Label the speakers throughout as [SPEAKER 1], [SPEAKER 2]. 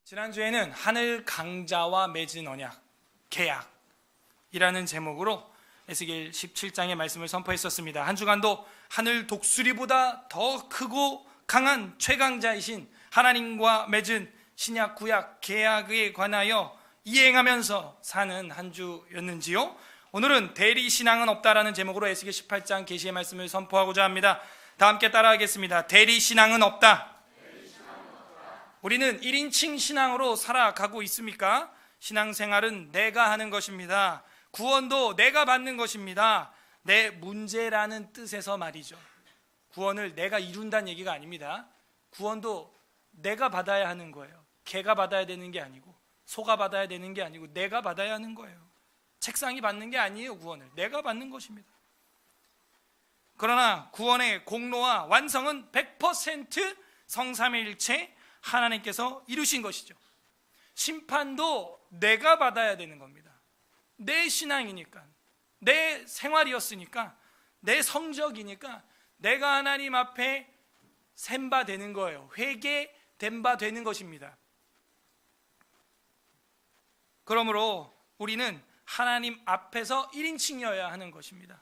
[SPEAKER 1] 지난주에는 하늘 강자와 맺은 언약, 계약이라는 제목으로 에스겔 17장의 말씀을 선포했었습니다. 한 주간도 하늘 독수리보다 더 크고 강한 최강자이신 하나님과 맺은 신약 구약 계약에 관하여 이행하면서 사는 한 주였는지요? 오늘은 대리신앙은 없다라는 제목으로 에스겔 18장 계시의 말씀을 선포하고자 합니다. 다 함께 따라하겠습니다. 대리신앙은 없다. 우리는 1인칭 신앙으로 살아가고 있습니까? 신앙생활은 내가 하는 것입니다. 구원도 내가 받는 것입니다. 내 문제라는 뜻에서 말이죠. 구원을 내가 이룬다는 얘기가 아닙니다. 구원도 내가 받아야 하는 거예요. 개가 받아야 되는 게 아니고, 소가 받아야 되는 게 아니고, 내가 받아야 하는 거예요. 책상이 받는 게 아니에요. 구원을 내가 받는 것입니다. 그러나 구원의 공로와 완성은 100% 성삼위일체 하나님께서 이루신 것이죠. 심판도 내가 받아야 되는 겁니다. 내 신앙이니까, 내 생활이었으니까, 내 성적이니까 내가 하나님 앞에 셈 바 되는 거예요. 회개된 바 되는 것입니다. 그러므로 우리는 하나님 앞에서 1인칭이어야 하는 것입니다.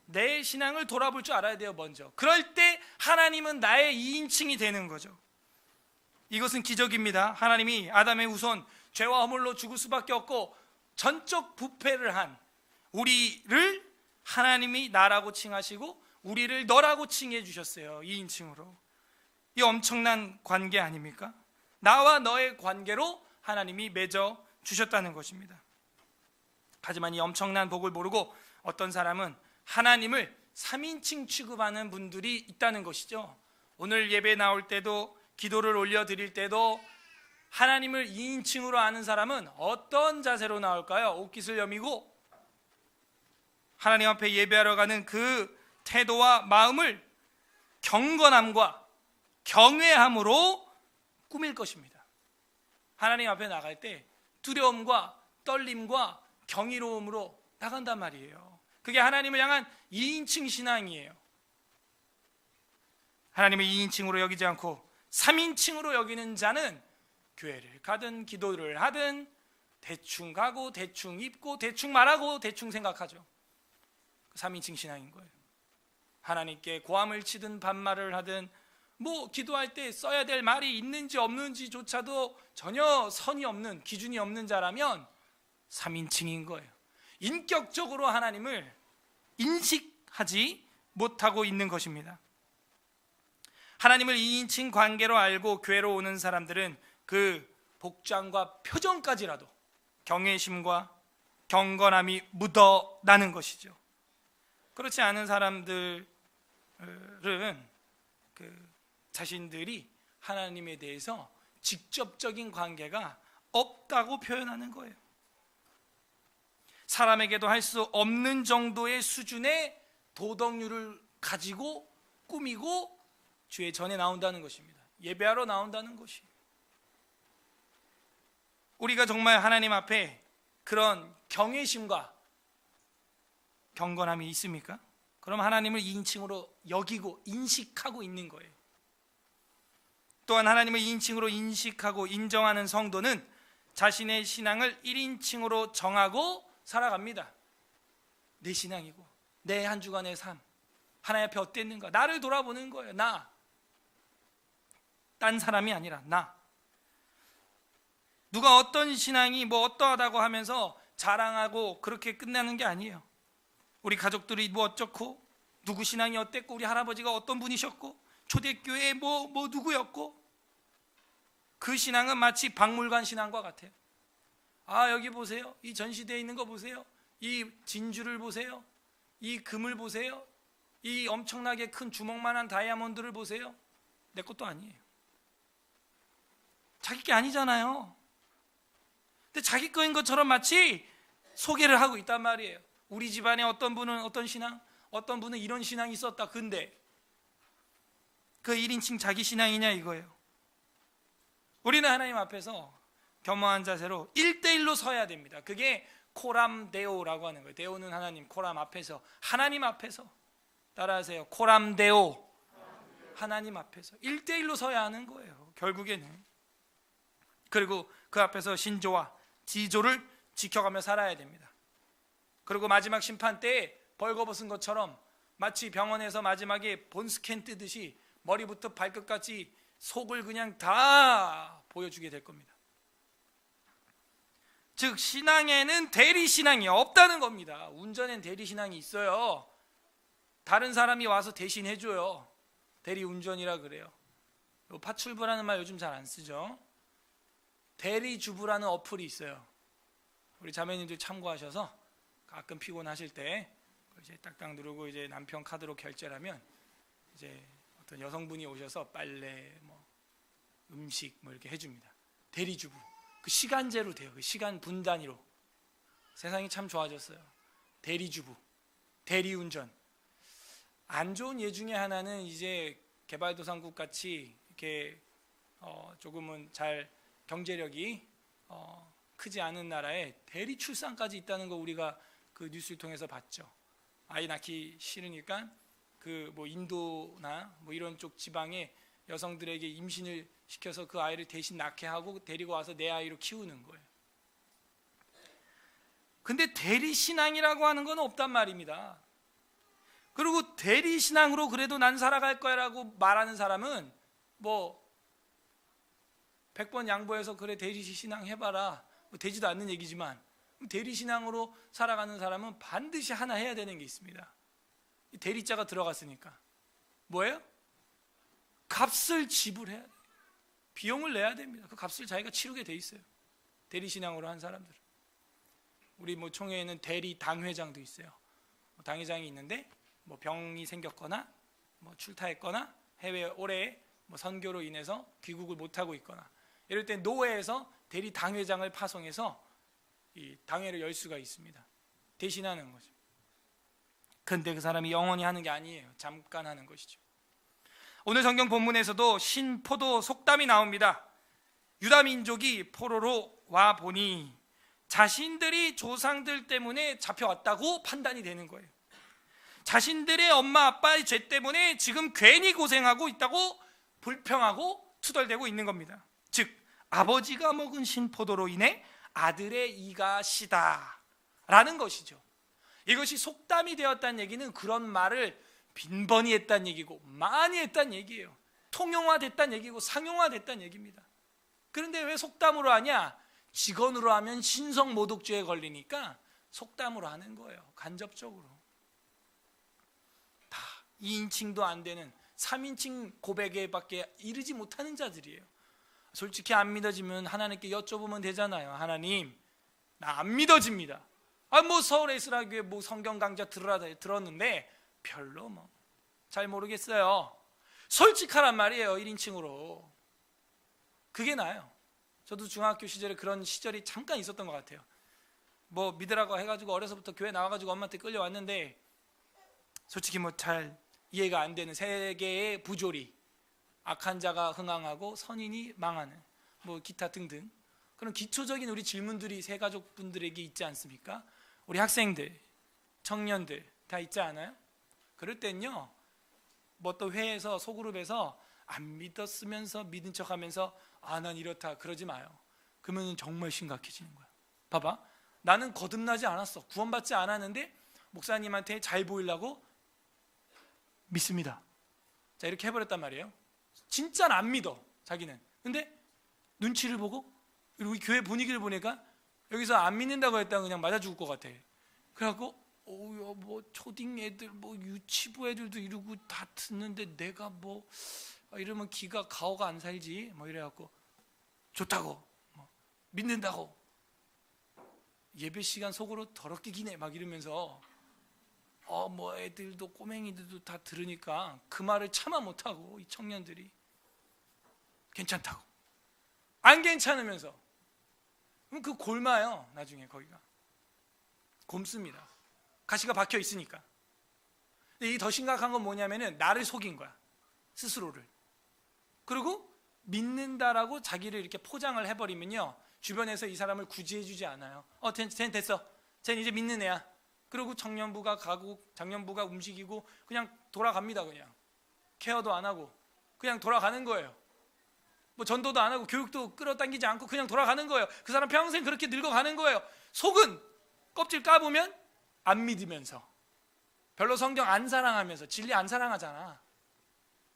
[SPEAKER 1] 내 신앙을 돌아볼 줄 알아야 돼요. 먼저. 그럴 때 하나님은 나의 2인칭이 되는 거죠. 이것은 기적입니다. 하나님이 아담의 후손 죄와 허물로 죽을 수밖에 없고 전적 부패를 한 우리를 하나님이 나라고 칭하시고 우리를 너라고 칭해 주셨어요. 2인칭으로. 이 엄청난 관계 아닙니까? 나와 너의 관계로 하나님이 맺어 주셨다는 것입니다. 하지만 이 엄청난 복을 모르고 어떤 사람은 하나님을 3인칭 취급하는 분들이 있다는 것이죠. 오늘 예배 나올 때도, 기도를 올려드릴 때도 하나님을 2인칭으로 아는 사람은 어떤 자세로 나올까요? 옷깃을 여미고 하나님 앞에 예배하러 가는 그 태도와 마음을 경건함과 경외함으로 꾸밀 것입니다. 하나님 앞에 나갈 때 두려움과 떨림과 경이로움으로 나간단 말이에요. 그게 하나님을 향한 2인칭 신앙이에요. 하나님을 2인칭으로 여기지 않고 3인칭으로 여기는 자는 교회를 가든 기도를 하든 대충 가고 대충 입고 대충 말하고 대충 생각하죠. 3인칭 신앙인 거예요. 하나님께 고함을 치든 반말을 하든 기도할 때 써야 될 말이 있는지 없는지조차도 전혀 선이 없는, 기준이 없는 자라면 3인칭인 거예요. 인격적으로 하나님을 인식하지 못하고 있는 것입니다. 하나님을 2인칭 관계로 알고 교회로 오는 사람들은 그 복장과 표정까지라도 경외심과 경건함이 묻어나는 것이죠. 그렇지 않은 사람들은 자신들이 하나님에 대해서 직접적인 관계가 없다고 표현하는 거예요. 사람에게도 할 수 없는 정도의 수준의 도덕률을 가지고 꾸미고 주의 전에 나온다는 것입니다. 예배하러 나온다는 것이. 우리가 정말 하나님 앞에 그런 경외심과 경건함이 있습니까? 그럼 하나님을 2인칭으로 여기고 인식하고 있는 거예요. 또한 하나님을 2인칭으로 인식하고 인정하는 성도는 자신의 신앙을 1인칭으로 정하고 살아갑니다. 내 신앙이고 내 한 주간의 삶, 하나님 앞에 어땠는가, 나를 돌아보는 거예요. 딴 사람이 아니라 나. 누가 어떤 신앙이 어떠하다고 하면서 자랑하고 그렇게 끝나는 게 아니에요. 우리 가족들이 어쩌고, 누구 신앙이 어땠고, 우리 할아버지가 어떤 분이셨고, 초대교회 누구였고, 그 신앙은 마치 박물관 신앙과 같아요. 여기 보세요. 이 전시대에 있는 거 보세요. 이 진주를 보세요. 이 금을 보세요. 이 엄청나게 큰 주먹만한 다이아몬드를 보세요. 내 것도 아니에요. 자기 게 아니잖아요. 근데 자기 거인 것처럼 마치 소개를 하고 있단 말이에요. 우리 집안에 어떤 분은 어떤 신앙, 어떤 분은 이런 신앙이 있었다. 근데 그 1인칭 자기 신앙이냐 이거예요. 우리는 하나님 앞에서 겸허한 자세로 1대1로 서야 됩니다. 그게 코람 데오라고 하는 거예요. 데오는 하나님, 코람 앞에서, 하나님 앞에서. 따라하세요. 코람 데오, 하나님 앞에서 1대1로 서야 하는 거예요. 결국에는 그리고 그 앞에서 신조와 지조를 지켜가며 살아야 됩니다. 그리고 마지막 심판 때에 벌거벗은 것처럼 마치 병원에서 마지막에 본스캔 뜨듯이 머리부터 발끝까지 속을 그냥 다 보여주게 될 겁니다. 즉 신앙에는 대리신앙이 없다는 겁니다. 운전엔 대리신앙이 있어요. 다른 사람이 와서 대신 해줘요. 대리운전이라 그래요. 파출부라는 말 요즘 잘 안 쓰죠. 대리주부라는 어플이 있어요. 우리 자매님들 참고하셔서 가끔 피곤하실 때 이제 딱딱 누르고 이제 남편 카드로 결제를 하면 이제 어떤 여성분이 오셔서 빨래, 뭐 음식 뭐 이렇게 해줍니다. 대리주부. 그 시간제로 돼요. 그 시간 분 단위로. 세상이 참 좋아졌어요. 대리주부, 대리운전. 안 좋은 예 중에 하나는 이제 개발도상국 같이 이렇게 조금은 잘 경제력이 크지 않은 나라에 대리 출산까지 있다는 거 우리가 그 뉴스를 통해서 봤죠. 아이 낳기 싫으니까 그 뭐 인도나 뭐 이런 쪽 지방에 여성들에게 임신을 시켜서 그 아이를 대신 낳게 하고 데리고 와서 내 아이로 키우는 거예요. 근데 대리신앙이라고 하는 건 없단 말입니다. 그리고 대리신앙으로 그래도 난 살아갈 거야 라고 말하는 사람은 뭐 100번 양보해서 그래 대리신앙 해봐라 뭐 되지도 않는 얘기지만 대리신앙으로 살아가는 사람은 반드시 하나 해야 되는 게 있습니다. 대리자가 들어갔으니까 뭐예요? 값을 지불해야 돼요. 비용을 내야 됩니다. 그 값을 자기가 치르게 돼 있어요. 대리신앙으로 한 사람들은. 우리 뭐 총회에는 대리 당회장도 있어요. 당회장이 있는데 뭐 병이 생겼거나 뭐 출타했거나 해외 오래 뭐 선교로 인해서 귀국을 못 하고 있거나 이럴 때 노회에서 대리 당회장을 파송해서 이 당회를 열 수가 있습니다. 대신하는 거죠. 근데 그 사람이 영원히 하는 게 아니에요. 잠깐 하는 것이죠. 오늘 성경 본문에서도 신포도 속담이 나옵니다. 유다 민족이 포로로 와 보니 자신들이 조상들 때문에 잡혀왔다고 판단이 되는 거예요. 자신들의 엄마 아빠의 죄 때문에 지금 괜히 고생하고 있다고 불평하고 투덜대고 있는 겁니다. 즉 아버지가 먹은 신포도로 인해 아들의 이가 시다 라는 것이죠. 이것이 속담이 되었다는 얘기는 그런 말을 빈번히 했다는 얘기고 많이 했다는 얘기예요. 통용화됐다는 얘기고 상용화됐다는 얘기입니다. 그런데 왜 속담으로 하냐? 직언으로 하면 신성모독죄에 걸리니까 속담으로 하는 거예요. 간접적으로. 다 2인칭도 안 되는 3인칭 고백에밖에 이르지 못하는 자들이에요. 솔직히 안 믿어지면 하나님께 여쭤보면 되잖아요. 하나님, 나 안 믿어집니다. 뭐 서울 에스라교회 뭐 성경 강좌 들었는데 별로 뭐 잘 모르겠어요. 솔직하란 말이에요. 1인칭으로. 그게 나아요. 저도 중학교 시절에 그런 시절이 잠깐 있었던 것 같아요. 뭐 믿으라고 해가지고 어려서부터 교회 나와가지고 엄마한테 끌려왔는데 솔직히 뭐 잘 이해가 안 되는 세계의 부조리, 악한 자가 흥황하고 선인이 망하는 뭐 기타 등등 그런 기초적인 우리 질문들이 새 가족분들에게 있지 않습니까? 우리 학생들, 청년들 다 있지 않아요? 그럴 땐요 뭐 또 회에서 소그룹에서 안 믿었으면서 믿은 척하면서 난 이렇다 그러지 마요. 그러면 정말 심각해지는 거야. 봐봐, 나는 거듭나지 않았어. 구원받지 않았는데 목사님한테 잘 보이려고 믿습니다. 자 이렇게 해버렸단 말이에요. 진짜는 안 믿어 자기는. 근데 눈치를 보고 우리 교회 분위기를 보니까 여기서 안 믿는다고 했다가 그냥 맞아 죽을 것 같아. 그래갖고 뭐 초딩 애들 뭐 유치부 애들도 이러고 다 듣는데 내가 뭐 이러면 기가 가오가 안 살지 뭐 이래갖고 좋다고 뭐 믿는다고 예배 시간 속으로 더럽게 기네 막 이러면서 뭐 애들도 꼬맹이들도 다 들으니까 그 말을 참아 못하고 이 청년들이 괜찮다고 안 괜찮으면서 그럼 그 골마요. 나중에 거기가 곰습니다. 가시가 박혀 있으니까. 근데 이게 더 심각한 건 뭐냐면은 나를 속인 거야. 스스로를. 그리고 믿는다라고 자기를 이렇게 포장을 해버리면요 주변에서 이 사람을 구제해주지 않아요. 쟤 됐어. 쟤 이제 믿는 애야. 그리고 청년부가 가고 장년부가 움직이고 그냥 돌아갑니다. 그냥 케어도 안 하고 그냥 돌아가는 거예요. 뭐 전도도 안 하고 교육도 끌어당기지 않고 그냥 돌아가는 거예요. 그 사람 평생 그렇게 늙어가는 거예요. 속은 껍질 까보면 안 믿으면서, 별로 성경 안 사랑하면서, 진리 안 사랑하잖아.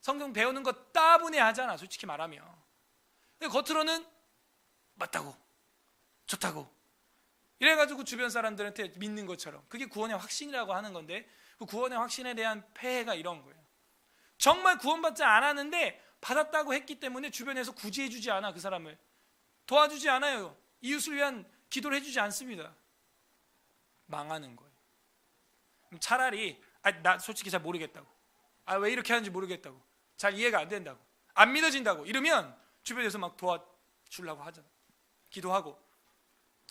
[SPEAKER 1] 성경 배우는 거 따분해 하잖아, 솔직히 말하면. 겉으로는 맞다고 좋다고 이래가지고 주변 사람들한테 믿는 것처럼, 그게 구원의 확신이라고 하는 건데, 그 구원의 확신에 대한 폐해가 이런 거예요. 정말 구원받지 않았는데 받았다고 했기 때문에 주변에서 구제해주지 않아. 그 사람을 도와주지 않아요. 이웃을 위한 기도를 해주지 않습니다. 망하는 거예요. 차라리 나 솔직히 잘 모르겠다고, 왜 이렇게 하는지 모르겠다고, 잘 이해가 안 된다고, 안 믿어진다고 이러면 주변에서 막 도와주려고 하잖아. 기도하고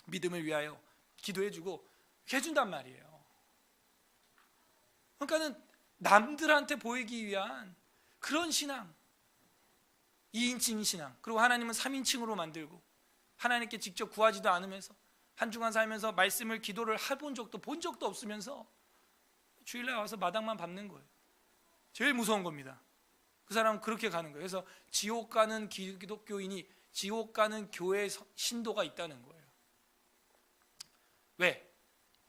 [SPEAKER 1] 믿음을 위하여 기도해주고 해준단 말이에요. 그러니까는 남들한테 보이기 위한 그런 신앙, 2인칭 신앙, 그리고 하나님은 3인칭으로 만들고 하나님께 직접 구하지도 않으면서 한 주간 살면서 말씀을, 기도를 해본 적도 본 적도 없으면서 주일날 와서 마당만 밟는 거예요. 제일 무서운 겁니다. 그 사람은 그렇게 가는 거예요. 그래서 지옥 가는 기독교인이 지옥 가는 교회 신도가 있다는 거예요. 왜?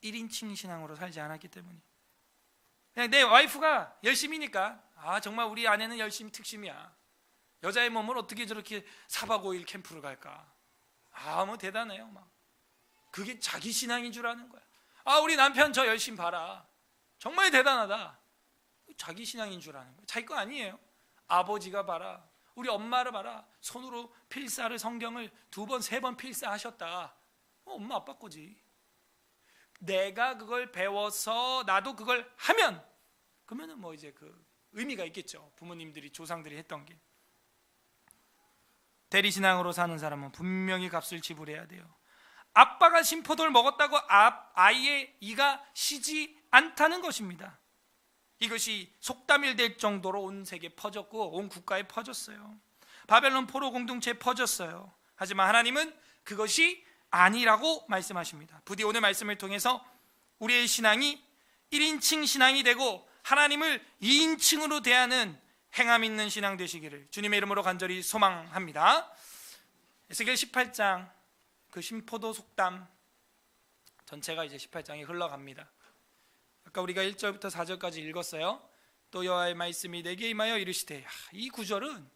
[SPEAKER 1] 1인칭 신앙으로 살지 않았기 때문이에요. 그냥 내 와이프가 열심히니까, 정말 우리 아내는 열심히 특심이야. 여자의 몸을 어떻게 저렇게 4박 5일 캠프를 갈까? 뭐 대단해요. 막 그게 자기 신앙인 줄 아는 거야. 우리 남편 저 열심히 봐라, 정말 대단하다. 자기 신앙인 줄 아는 거야. 자기 거 아니에요. 아버지가 봐라, 우리 엄마를 봐라, 손으로 필사를, 성경을 2번 3번 필사하셨다. 엄마 아빠 거지. 내가 그걸 배워서 나도 그걸 하면, 그러면은 뭐 이제 그 의미가 있겠죠. 부모님들이, 조상들이 했던 게. 대리신앙으로 사는 사람은 분명히 값을 지불해야 돼요. 아빠가 신포도를 먹었다고 아이의 이가 시지 않다는 것입니다. 이것이 속담일 될 정도로 온 세계에 퍼졌고 온 국가에 퍼졌어요. 바벨론 포로 공동체에 퍼졌어요. 하지만 하나님은 그것이 아니라고 말씀하십니다. 부디 오늘 말씀을 통해서 우리의 신앙이 1인칭 신앙이 되고 하나님을 2인칭으로 대하는 행함 있는 신앙 되시기를 주님의 이름으로 간절히 소망합니다. 에스겔 18장 그 신포도 속담 전체가 이제 18장이 흘러갑니다. 아까 우리가 1절부터 4절까지 읽었어요. 또 여호와의 말씀이 내게 임하여 이르시되, 이 구절은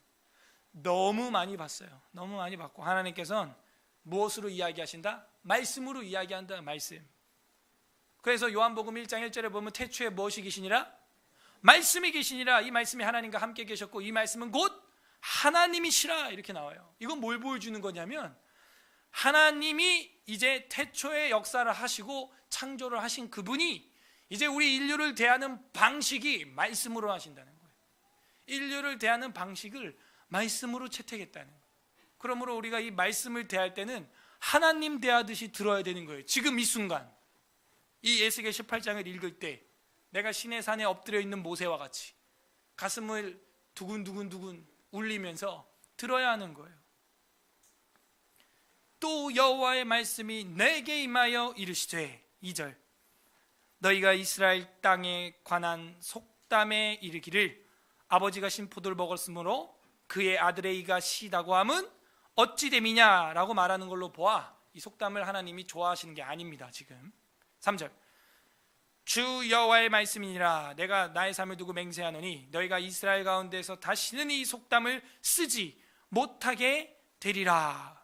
[SPEAKER 1] 너무 많이 봤어요. 너무 많이 봤고, 하나님께서는 무엇으로 이야기하신다? 말씀으로 이야기한다. 말씀. 그래서 요한복음 1장 1절에 보면 태초에 무엇이 계시니라? 말씀이 계시니라. 이 말씀이 하나님과 함께 계셨고 이 말씀은 곧 하나님이시라, 이렇게 나와요. 이건 뭘 보여주는 거냐면, 하나님이 이제 태초에 역사를 하시고 창조를 하신 그분이 이제 우리 인류를 대하는 방식이 말씀으로 하신다는 거예요. 인류를 대하는 방식을 말씀으로 채택했다는 거예요. 그러므로 우리가 이 말씀을 대할 때는 하나님 대하듯이 들어야 되는 거예요. 지금 이 순간 이 에스겔 18장을 읽을 때 내가 시내 산에 엎드려 있는 모세와 같이 가슴을 두근두근 울리면서 들어야 하는 거예요. 또 여호와의 말씀이 내게 임하여 이르시되, 2절, 너희가 이스라엘 땅에 관한 속담에 이르기를 아버지가 신포도를 먹었으므로 그의 아들의 이가 시다고 함은 어찌 됨이냐라고 말하는 걸로 보아 이 속담을 하나님이 좋아하시는 게 아닙니다. 지금 3절, 주 여호와의 말씀이니라. 내가 나의 삶을 두고 맹세하노니 너희가 이스라엘 가운데서 다시는 이 속담을 쓰지 못하게 되리라.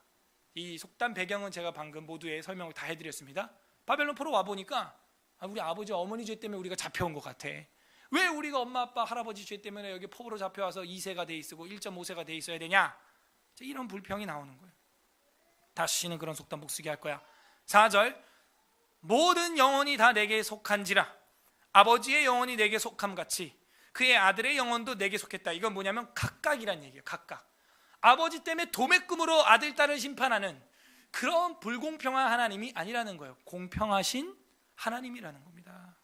[SPEAKER 1] 이 속담 배경은 제가 방금 모두의 설명을 다 해드렸습니다. 바벨론 포로 와보니까 우리 아버지 어머니 죄 때문에 우리가 잡혀온 것 같아. 왜 우리가 엄마 아빠 할아버지 죄 때문에 여기 포로로 잡혀와서 2세가 돼 있고 1.5세가 돼 있어야 되냐, 이런 불평이 나오는 거예요. 다시는 그런 속담 못 쓰게 할 거야. 4절, 모든 영혼이 다 내게 속한지라. 아버지의 영혼이 내게 속함같이 그의 아들의 영혼도 내게 속했다. 이건 뭐냐면 각각이란 얘기예요. 각각. 아버지 때문에 도매금으로 아들 딸을 심판하는 그런 불공평한 하나님이 아니라는 거예요. 공평하신 하나님이라는 겁니다.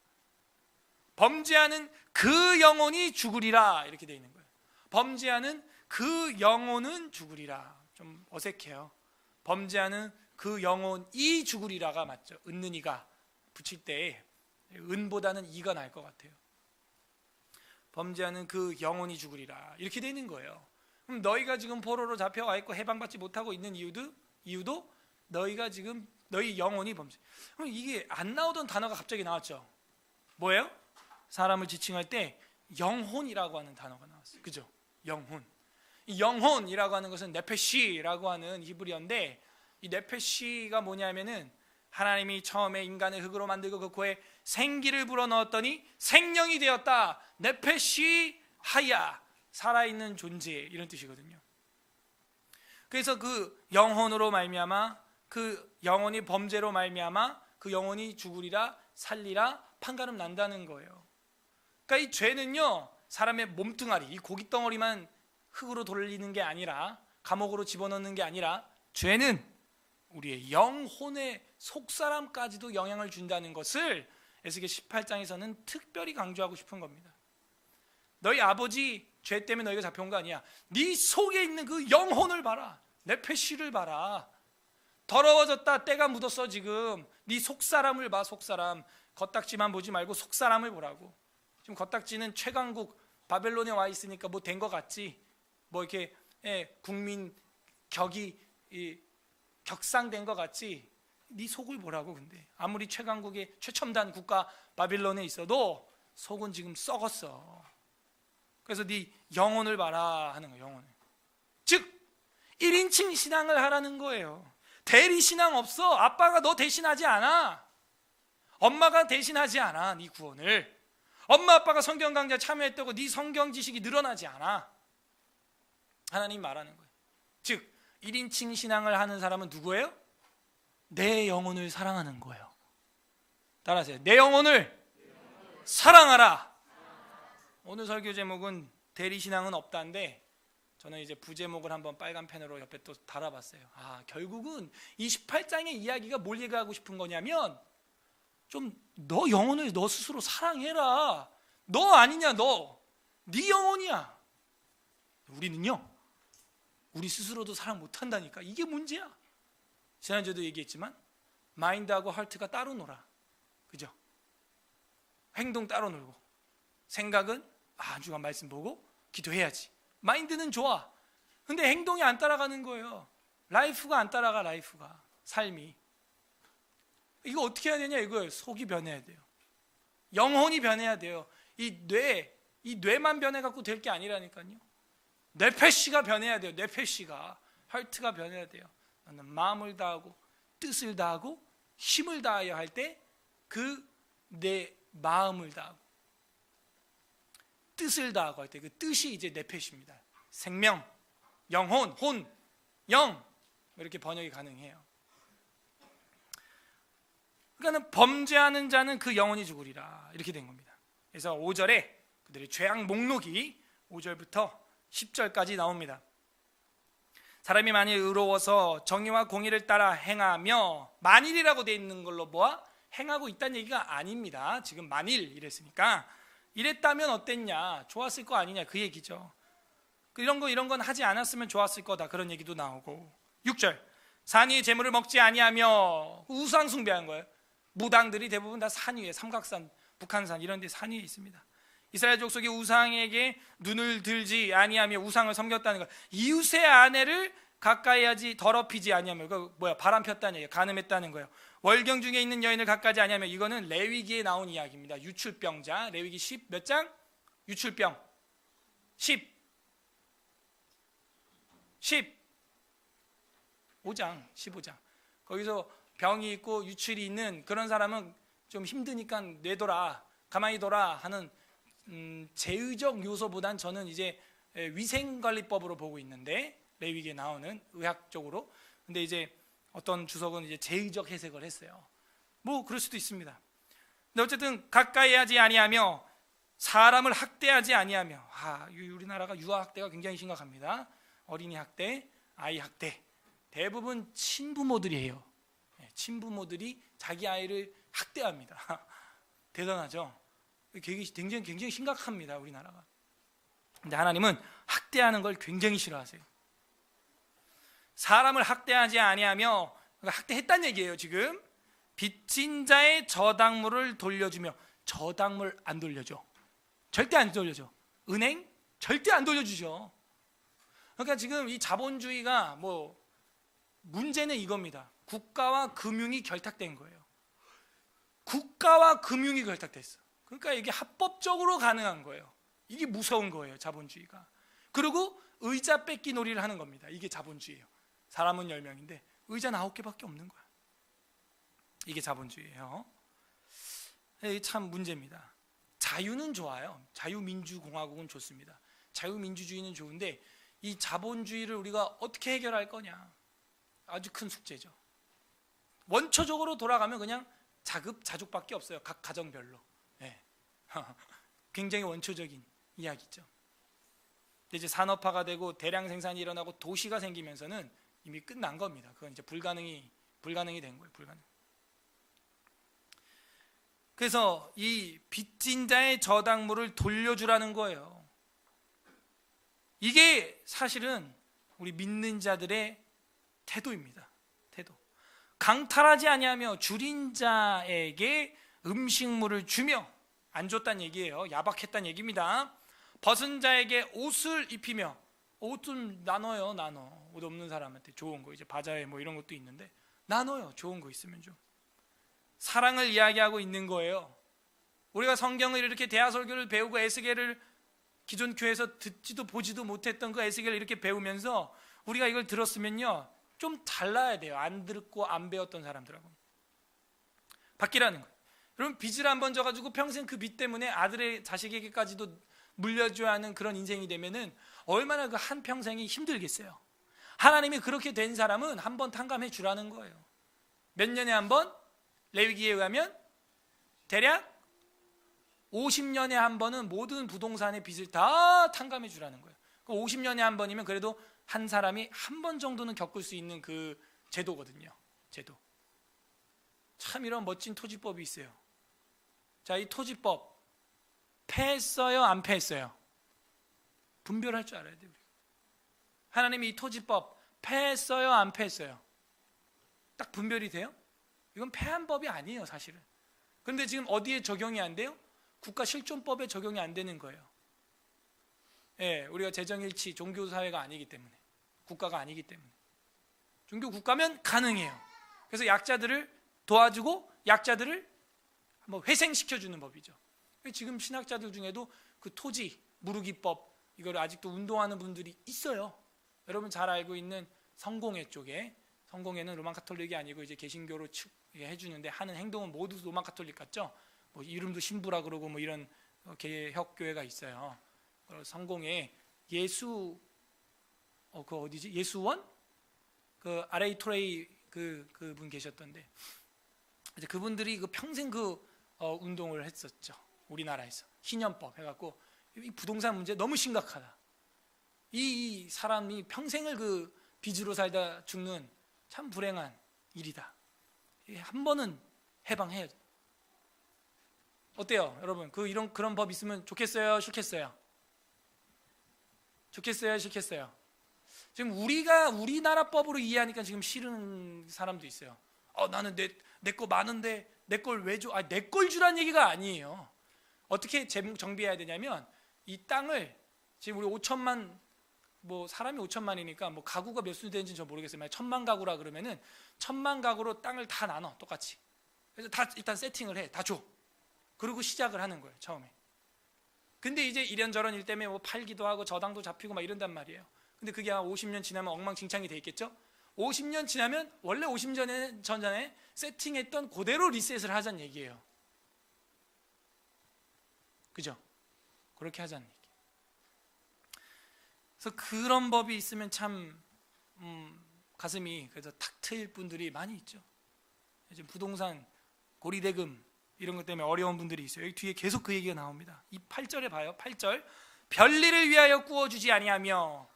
[SPEAKER 1] 범죄하는 그 영혼이 죽으리라, 이렇게 되어 있는 거예요. 범죄하는 그 영혼은 죽으리라. 좀 어색해요. 범죄하는 그 영혼이 죽으리라가 맞죠. 은는 이가 붙일 때 은보다는 이가 나을 것 같아요. 범죄하는 그 영혼이 죽으리라, 이렇게 되어 있는 거예요. 그럼 너희가 지금 포로로 잡혀와 있고 해방받지 못하고 있는 이유도 너희가 지금 너희 영혼이 범죄. 그럼 이게 안 나오던 단어가 갑자기 나왔죠. 뭐예요? 사람을 지칭할 때 영혼이라고 하는 단어가 나왔어요. 그죠? 영혼. 이 영혼이라고 하는 것은 네페시라고 하는 히브리어인데, 이 네페시가 뭐냐면은 하나님이 처음에 인간을 흑으로 만들고 그 코에 생기를 불어넣었더니 생명이 되었다. 네페시 하야, 살아있는 존재, 이런 뜻이거든요. 그래서 그 영혼으로 말미암아, 그 영혼이 범죄로 말미암아 그 영혼이 죽으리라 살리라 판가름 난다는 거예요. 그러니까 이 죄는요, 사람의 몸뚱아리, 이 고깃덩어리만 흙으로 돌리는 게 아니라, 감옥으로 집어넣는 게 아니라, 죄는 우리의 영혼의 속사람까지도 영향을 준다는 것을 에스겔 18장에서는 특별히 강조하고 싶은 겁니다. 너희 아버지 죄 때문에 너희가 잡혀온 거 아니야. 네 속에 있는 그 영혼을 봐라. 네페시를 봐라. 더러워졌다, 때가 묻었어. 지금 네 속사람을 봐. 속사람. 겉딱지만 보지 말고 속사람을 보라고. 지금 겉딱지는 최강국 바벨론에 와 있으니까 뭐 된 거 같지, 뭐 이렇게 국민 격이 격상된 거 같지. 네 속을 보라고. 근데 아무리 최강국의 최첨단 국가 바빌론에 있어도 속은 지금 썩었어. 그래서 네 영혼을 봐라 하는 거예요. 영혼을. 즉 1인칭 신앙을 하라는 거예요. 대리 신앙 없어. 아빠가 너 대신하지 않아. 엄마가 대신하지 않아. 네 구원을. 엄마 아빠가 성경 강좌 참여했다고 네 성경 지식이 늘어나지 않아. 하나님 말하는 거예요. 즉 1인칭 신앙을 하는 사람은 누구예요? 내 영혼을 사랑하는 거예요. 따라하세요. 내 영혼을 사랑하라. 오늘 설교 제목은 대리신앙은 없다인데, 저는 이제 부제목을 한번 빨간 펜으로 옆에 또 달아봤어요. 결국은 이 18장의 이야기가 뭘 얘기하고 싶은 거냐면, 좀 너 영혼을 너 스스로 사랑해라. 너 아니냐, 네 영혼이야. 우리는요, 우리 스스로도 사랑 못한다니까. 이게 문제야. 지난주에도 얘기했지만 마인드하고 하트가 따로 놀아. 그죠? 행동 따로 놀고, 생각은 한 주간 말씀 보고 기도해야지. 마인드는 좋아. 근데 행동이 안 따라가는 거예요. 라이프가 안 따라가. 라이프가, 삶이. 이거 어떻게 해야 되냐 이거예요. 속이 변해야 돼요. 영혼이 변해야 돼요. 이 뇌만 변해갖고 될 게 아니라니까요. 뇌페시가 변해야 돼요. 뇌페시가, 하트가 변해야 돼요. 나는 마음을 다하고 뜻을 다하고 힘을 다하여 할 때 그 내 마음을 다하고 뜻을 다하고 할 때 그 뜻이 이제 뇌페시입니다. 생명, 영혼, 혼, 영, 이렇게 번역이 가능해요. 그러니까 범죄하는 자는 그 영혼이 죽으리라, 이렇게 된 겁니다. 그래서 5절에 그들의 죄악 목록이 5절부터 10절까지 나옵니다. 사람이 만일 의로워서 정의와 공의를 따라 행하며, 만일이라고 되어 있는 걸로 보아 행하고 있다는 얘기가 아닙니다. 지금 만일 이랬으니까, 이랬다면 어땠냐, 좋았을 거 아니냐, 그 얘기죠. 이런 건 하지 않았으면 좋았을 거다, 그런 얘기도 나오고. 6절, 산 위의 재물을 먹지 아니하며, 우상 숭배한 거예요. 무당들이 대부분 다 산 위에, 삼각산, 북한산 이런 데 산 위에 있습니다. 이스라엘 족속이 우상에게 눈을 들지 아니하며 우상을 섬겼다는 것. 이웃의 아내를 가까이 하지 더럽히지 아니하며, 바람 폈다는 얘기예요. 간음했다는 거예요. 월경 중에 있는 여인을 가까이 아니하며, 이거는 레위기에 나온 이야기입니다. 유출병자. 레위기 10 몇 장? 유출병 15장. 거기서 병이 있고 유출이 있는 그런 사람은 좀 힘드니까 뇌둬라, 가만히 둬라 하는 제의적 요소보단 저는 이제 위생관리법으로 보고 있는데, 레위기에 나오는 의학적으로. 근데 이제 어떤 주석은 이제 제의적 해석을 했어요. 뭐 그럴 수도 있습니다. 근데 어쨌든 가까이 하지 아니하며, 사람을 학대하지 아니하며. 우리나라가 유아 학대가 굉장히 심각합니다. 어린이 학대, 아이 학대. 대부분 친부모들이 해요. 친부모들이 자기 아이를 학대합니다. 대단하죠? 굉장히 심각합니다, 우리나라가. 근데 하나님은 학대하는 걸 굉장히 싫어하세요. 사람을 학대하지 아니하며, 학대했다는 얘기예요. 지금 빚진 자의 저당물을 돌려주며. 저당물 안 돌려줘. 절대 안 돌려줘. 은행 절대 안 돌려주죠. 그러니까 지금 이 자본주의가 문제는 이겁니다. 국가와 금융이 결탁된 거예요. 국가와 금융이 결탁됐어. 그러니까 이게 합법적으로 가능한 거예요. 이게 무서운 거예요, 자본주의가. 그리고 의자 뺏기 놀이를 하는 겁니다. 이게 자본주의예요. 사람은 10명인데 의자는 9개밖에 없는 거야. 이게 자본주의예요. 이게 참 문제입니다. 자유는 좋아요. 자유민주공화국은 좋습니다. 자유민주주의는 좋은데 이 자본주의를 우리가 어떻게 해결할 거냐, 아주 큰 숙제죠. 원초적으로 돌아가면 그냥 자급자족밖에 없어요. 각 가정별로. 네. 굉장히 원초적인 이야기죠. 이제 산업화가 되고 대량 생산이 일어나고 도시가 생기면서는 이미 끝난 겁니다. 그건 이제 불가능이 된 거예요. 불가능. 그래서 이 빚진 자의 저당물을 돌려주라는 거예요. 이게 사실은 우리 믿는 자들의 태도입니다. 태도. 강탈하지 아니하며 줄인 자에게 음식물을 주며, 안 줬단 얘기예요. 야박했단 얘기입니다. 벗은 자에게 옷을 입히며, 옷 좀 나눠요. 옷 없는 사람한테 좋은 거, 이제 바자회 이런 것도 있는데 나눠요. 좋은 거 있으면 좀. 사랑을 이야기하고 있는 거예요. 우리가 성경을 이렇게 대하설교를 배우고 에스겔을 기존 교회에서 듣지도 보지도 못했던 그 에스겔을 이렇게 배우면서 우리가 이걸 들었으면요, 좀 달라야 돼요. 안 듣고 안 배웠던 사람들하고 바뀌라는 거예요. 여러분, 빚을 한번 져가지고 평생 그 빚 때문에 아들의 자식에게까지도 물려줘야 하는 그런 인생이 되면은 얼마나 그 한 평생이 힘들겠어요. 하나님이 그렇게 된 사람은 한번 탕감해 주라는 거예요. 몇 년에 한 번? 레위기에 의하면 대략 50년에 한 번은 모든 부동산의 빚을 다 탕감해 주라는 거예요. 50년에 한 번이면 그래도 한 사람이 한 번 정도는 겪을 수 있는 그 제도거든요. 제도. 참 이런 멋진 토지법이 있어요. 자, 이 토지법 패했어요, 안 패했어요? 분별할 줄 알아야 돼요. 하나님이 이 토지법 패했어요, 안 패했어요? 딱 분별이 돼요? 이건 패한 법이 아니에요, 사실은. 그런데 지금 어디에 적용이 안 돼요? 국가실존법에 적용이 안 되는 거예요. 예, 우리가 재정일치 종교사회가 아니기 때문에, 국가가 아니기 때문에. 종교 국가면 가능해요. 그래서 약자들을 도와주고 약자들을 한번 회생시켜주는 법이죠. 지금 신학자들 중에도 그 토지 무르기법, 이걸 아직도 운동하는 분들이 있어요. 여러분 잘 알고 있는 성공회 쪽에, 성공회는 로만 카톨릭이 아니고 이제 개신교로 해주는데 하는 행동은 모두 로만 카톨릭 같죠. 이름도 신부라 그러고 이런 개혁 교회가 있어요. 성공회 예수 그 어디지? 예수원? 그 아레이 토레이 그분 계셨던데, 이제 그분들이 그 평생 운동을 했었죠. 우리나라에서 희년법 해갖고 이 부동산 문제 너무 심각하다. 이 사람이 평생을 그 빚으로 살다 죽는 참 불행한 일이다. 한 번은 해방해야죠. 어때요, 여러분? 그런 법 있으면 좋겠어요, 싫겠어요? 좋겠어요, 싫겠어요? 지금 우리나라 법으로 이해하니까 지금 싫은 사람도 있어요. 나는 내 거 많은데 내 걸 왜 줘? 내 걸 주란 얘기가 아니에요. 어떻게 정비해야 되냐면, 이 땅을 지금 우리 5천만, 사람이 5천만이니까 가구가 몇 수 되는지 저 모르겠어요. 1,000만 가구라 그러면은 1,000만 가구로 땅을 다 나눠, 똑같이. 그래서 다 일단 세팅을 해, 다 줘. 그리고 시작을 하는 거예요, 처음에. 근데 이제 이런저런 일 때문에 팔기도 하고 저당도 잡히고 이런단 말이에요. 근데 그게 한 50년 지나면 엉망진창이 돼 있겠죠? 50년 지나면 원래 50년 전에 세팅했던 그대로 리셋을 하자는 얘기예요. 그죠? 그렇게 하자는 얘기. 그래서 그런 법이 있으면 참 가슴이 그래서 탁 트일 분들이 많이 있죠. 이제 부동산 고리대금 이런 것 때문에 어려운 분들이 있어요. 여기 뒤에 계속 그 얘기가 나옵니다. 이 8절에 봐요. 8절. 별리를 위하여 구워주지 아니하며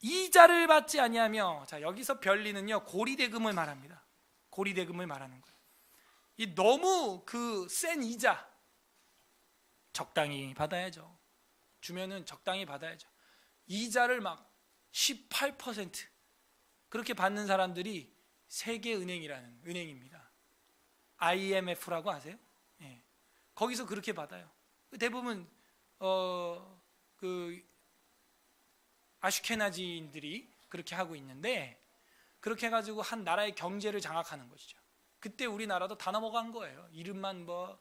[SPEAKER 1] 이자를 받지 아니하며. 자, 여기서 별리는요, 고리대금을 말합니다. 고리대금을 말하는 거예요. 이 너무 센 이자 적당히 받아야죠. 주면은 적당히 받아야죠. 이자를 18% 그렇게 받는 사람들이 세계은행이라는 은행입니다. IMF라고 아세요? 예. 거기서 그렇게 받아요. 대부분 아슈케나지인들이 그렇게 하고 있는데, 그렇게 해가지고 한 나라의 경제를 장악하는 것이죠. 그때 우리나라도 다 넘어간 거예요. 이름만 뭐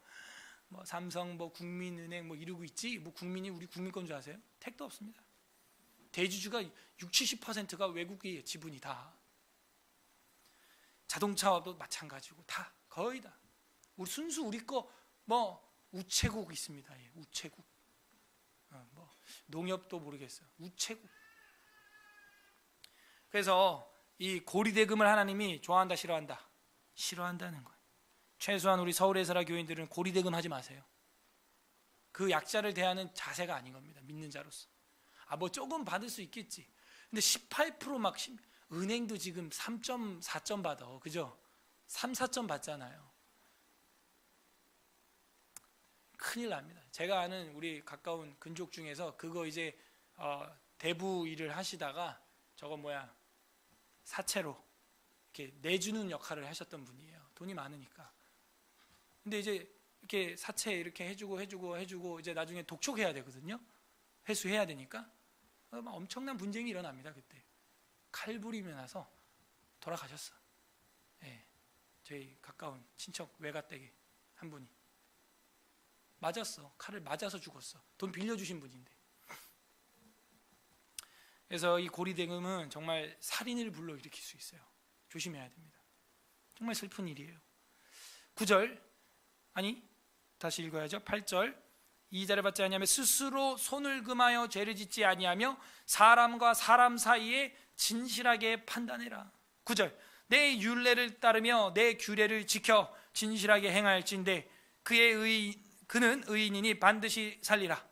[SPEAKER 1] 삼성, 뭐 국민은행 뭐 이러고 있지, 뭐 국민이 우리 국민 건 줄 아세요? 택도 없습니다. 대주주가 60-70%가 외국의 지분이 다. 자동차도 마찬가지고 다 거의 다. 우리 순수 우리 거 뭐 우체국 있습니다. 예, 우체국. 뭐 농협도 모르겠어요. 우체국. 그래서 이 고리대금을 하나님이 좋아한다, 싫어한다? 싫어한다는 거예요. 최소한 우리 서울에서라 교인들은 고리대금 하지 마세요. 그 약자를 대하는 자세가 아닌 겁니다. 믿는 자로서. 뭐 조금 받을 수 있겠지. 근데 18% 막 은행도 지금 3.4점 받아. 그죠? 3, 4점 받잖아요. 큰일 납니다. 제가 아는 우리 가까운 근족 중에서 그거 이제 대부 일을 하시다가 저거 사채로 이렇게 내주는 역할을 하셨던 분이에요. 돈이 많으니까. 근데 이제 이렇게 사채 이렇게 해주고 이제 나중에 독촉해야 되거든요. 회수해야 되니까 막 엄청난 분쟁이 일어납니다. 그때 칼부림이 나서 돌아가셨어. 예, 저희 가까운 친척 외가댁에 한 분이 맞았어. 칼을 맞아서 죽었어. 돈 빌려주신 분인데. 그래서 이 고리대금은 정말 살인을 불러일으킬 수 있어요. 조심해야 됩니다. 정말 슬픈 일이에요. 9절, 다시 읽어야죠. 8절, 이자를 받지 아니하며 스스로 손을 금하여 죄를 짓지 아니하며 사람과 사람 사이에 진실하게 판단해라. 9절, 내 율례를 따르며 내 규례를 지켜 진실하게 행할진대 그는 의인이니 반드시 살리라.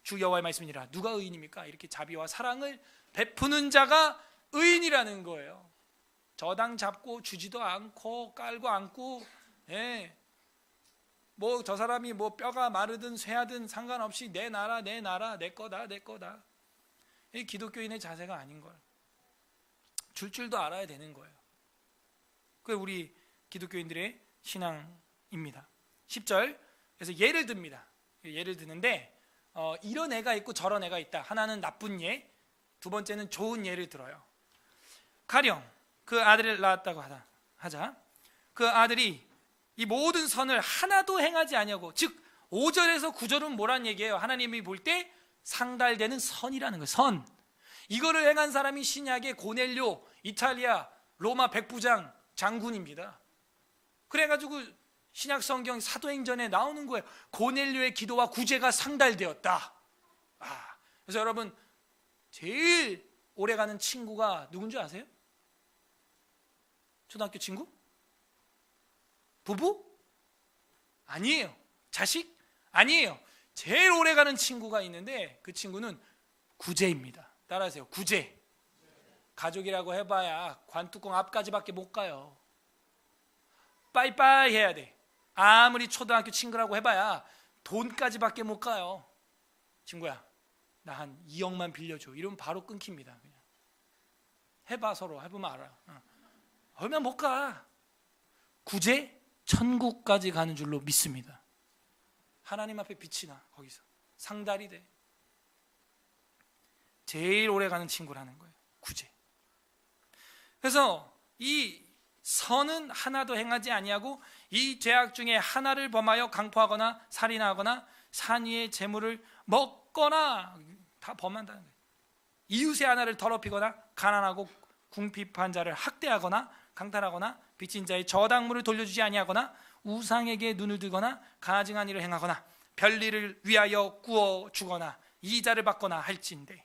[SPEAKER 1] 주 여호와의 말씀이니라. 누가 의인입니까? 이렇게 자비와 사랑을 베푸는 자가 의인이라는 거예요. 저당 잡고 주지도 않고 깔고 앉고, 뭐 저 사람이 뭐 뼈가 마르든 쇠하든 상관없이 내 나라 내 거다. 이 기독교인의 자세가 아닌 거예요. 줄 줄도 알아야 되는 거예요. 그게 우리 기독교인들의 신앙입니다. 10절, 그래서 예를 듭니다. 예를 드는데 이런 애가 있고 저런 애가 있다. 하나는 나쁜 예, 두 번째는 좋은 예를 들어요. 가령 그 아들을 낳았다고 하자. 그 아들이 이 모든 선을 하나도 행하지 아니하고, 즉 5절에서 9절은 뭐란 얘기예요? 하나님이 볼 때 상달되는 선이라는 거예요. 선. 이거를 행한 사람이 신약의 고넬료, 이탈리아 로마 백부장 장군입니다. 그래가지고 신약 성경 사도행전에 나오는 거예요. 고넬료의 기도와 구제가 상달되었다. 그래서 여러분, 제일 오래가는 친구가 누군지 아세요? 초등학교 친구? 부부? 아니에요. 자식? 아니에요. 제일 오래가는 친구가 있는데 그 친구는 구제입니다. 따라하세요. 구제. 가족이라고 해봐야 관뚜껑 앞까지밖에 못 가요. 빠이빠이 해야 돼. 아무리 초등학교 친구라고 해봐야 돈까지밖에 못 가요. 친구야, 나 한 2억만 빌려줘. 이러면 바로 끊깁니다. 그냥 해봐. 서로 해보면 알아. 얼마 못 가. 구제 천국까지 가는 줄로 믿습니다. 하나님 앞에 빛이 나. 거기서 상달이 돼. 제일 오래 가는 친구라는 거예요. 구제. 그래서 이 선은 하나도 행하지 아니하고 이 죄악 중에 하나를 범하여 강포하거나 살인하거나 산위의 재물을 먹거나, 다 범한다는 거예요. 이웃의 하나를 더럽히거나 가난하고 궁핍한 자를 학대하거나 강탈하거나 빚진 자의 저당물을 돌려주지 아니하거나 우상에게 눈을 들거나 가증한 일을 행하거나 별일을 위하여 구워 주거나 이자를 받거나 할진대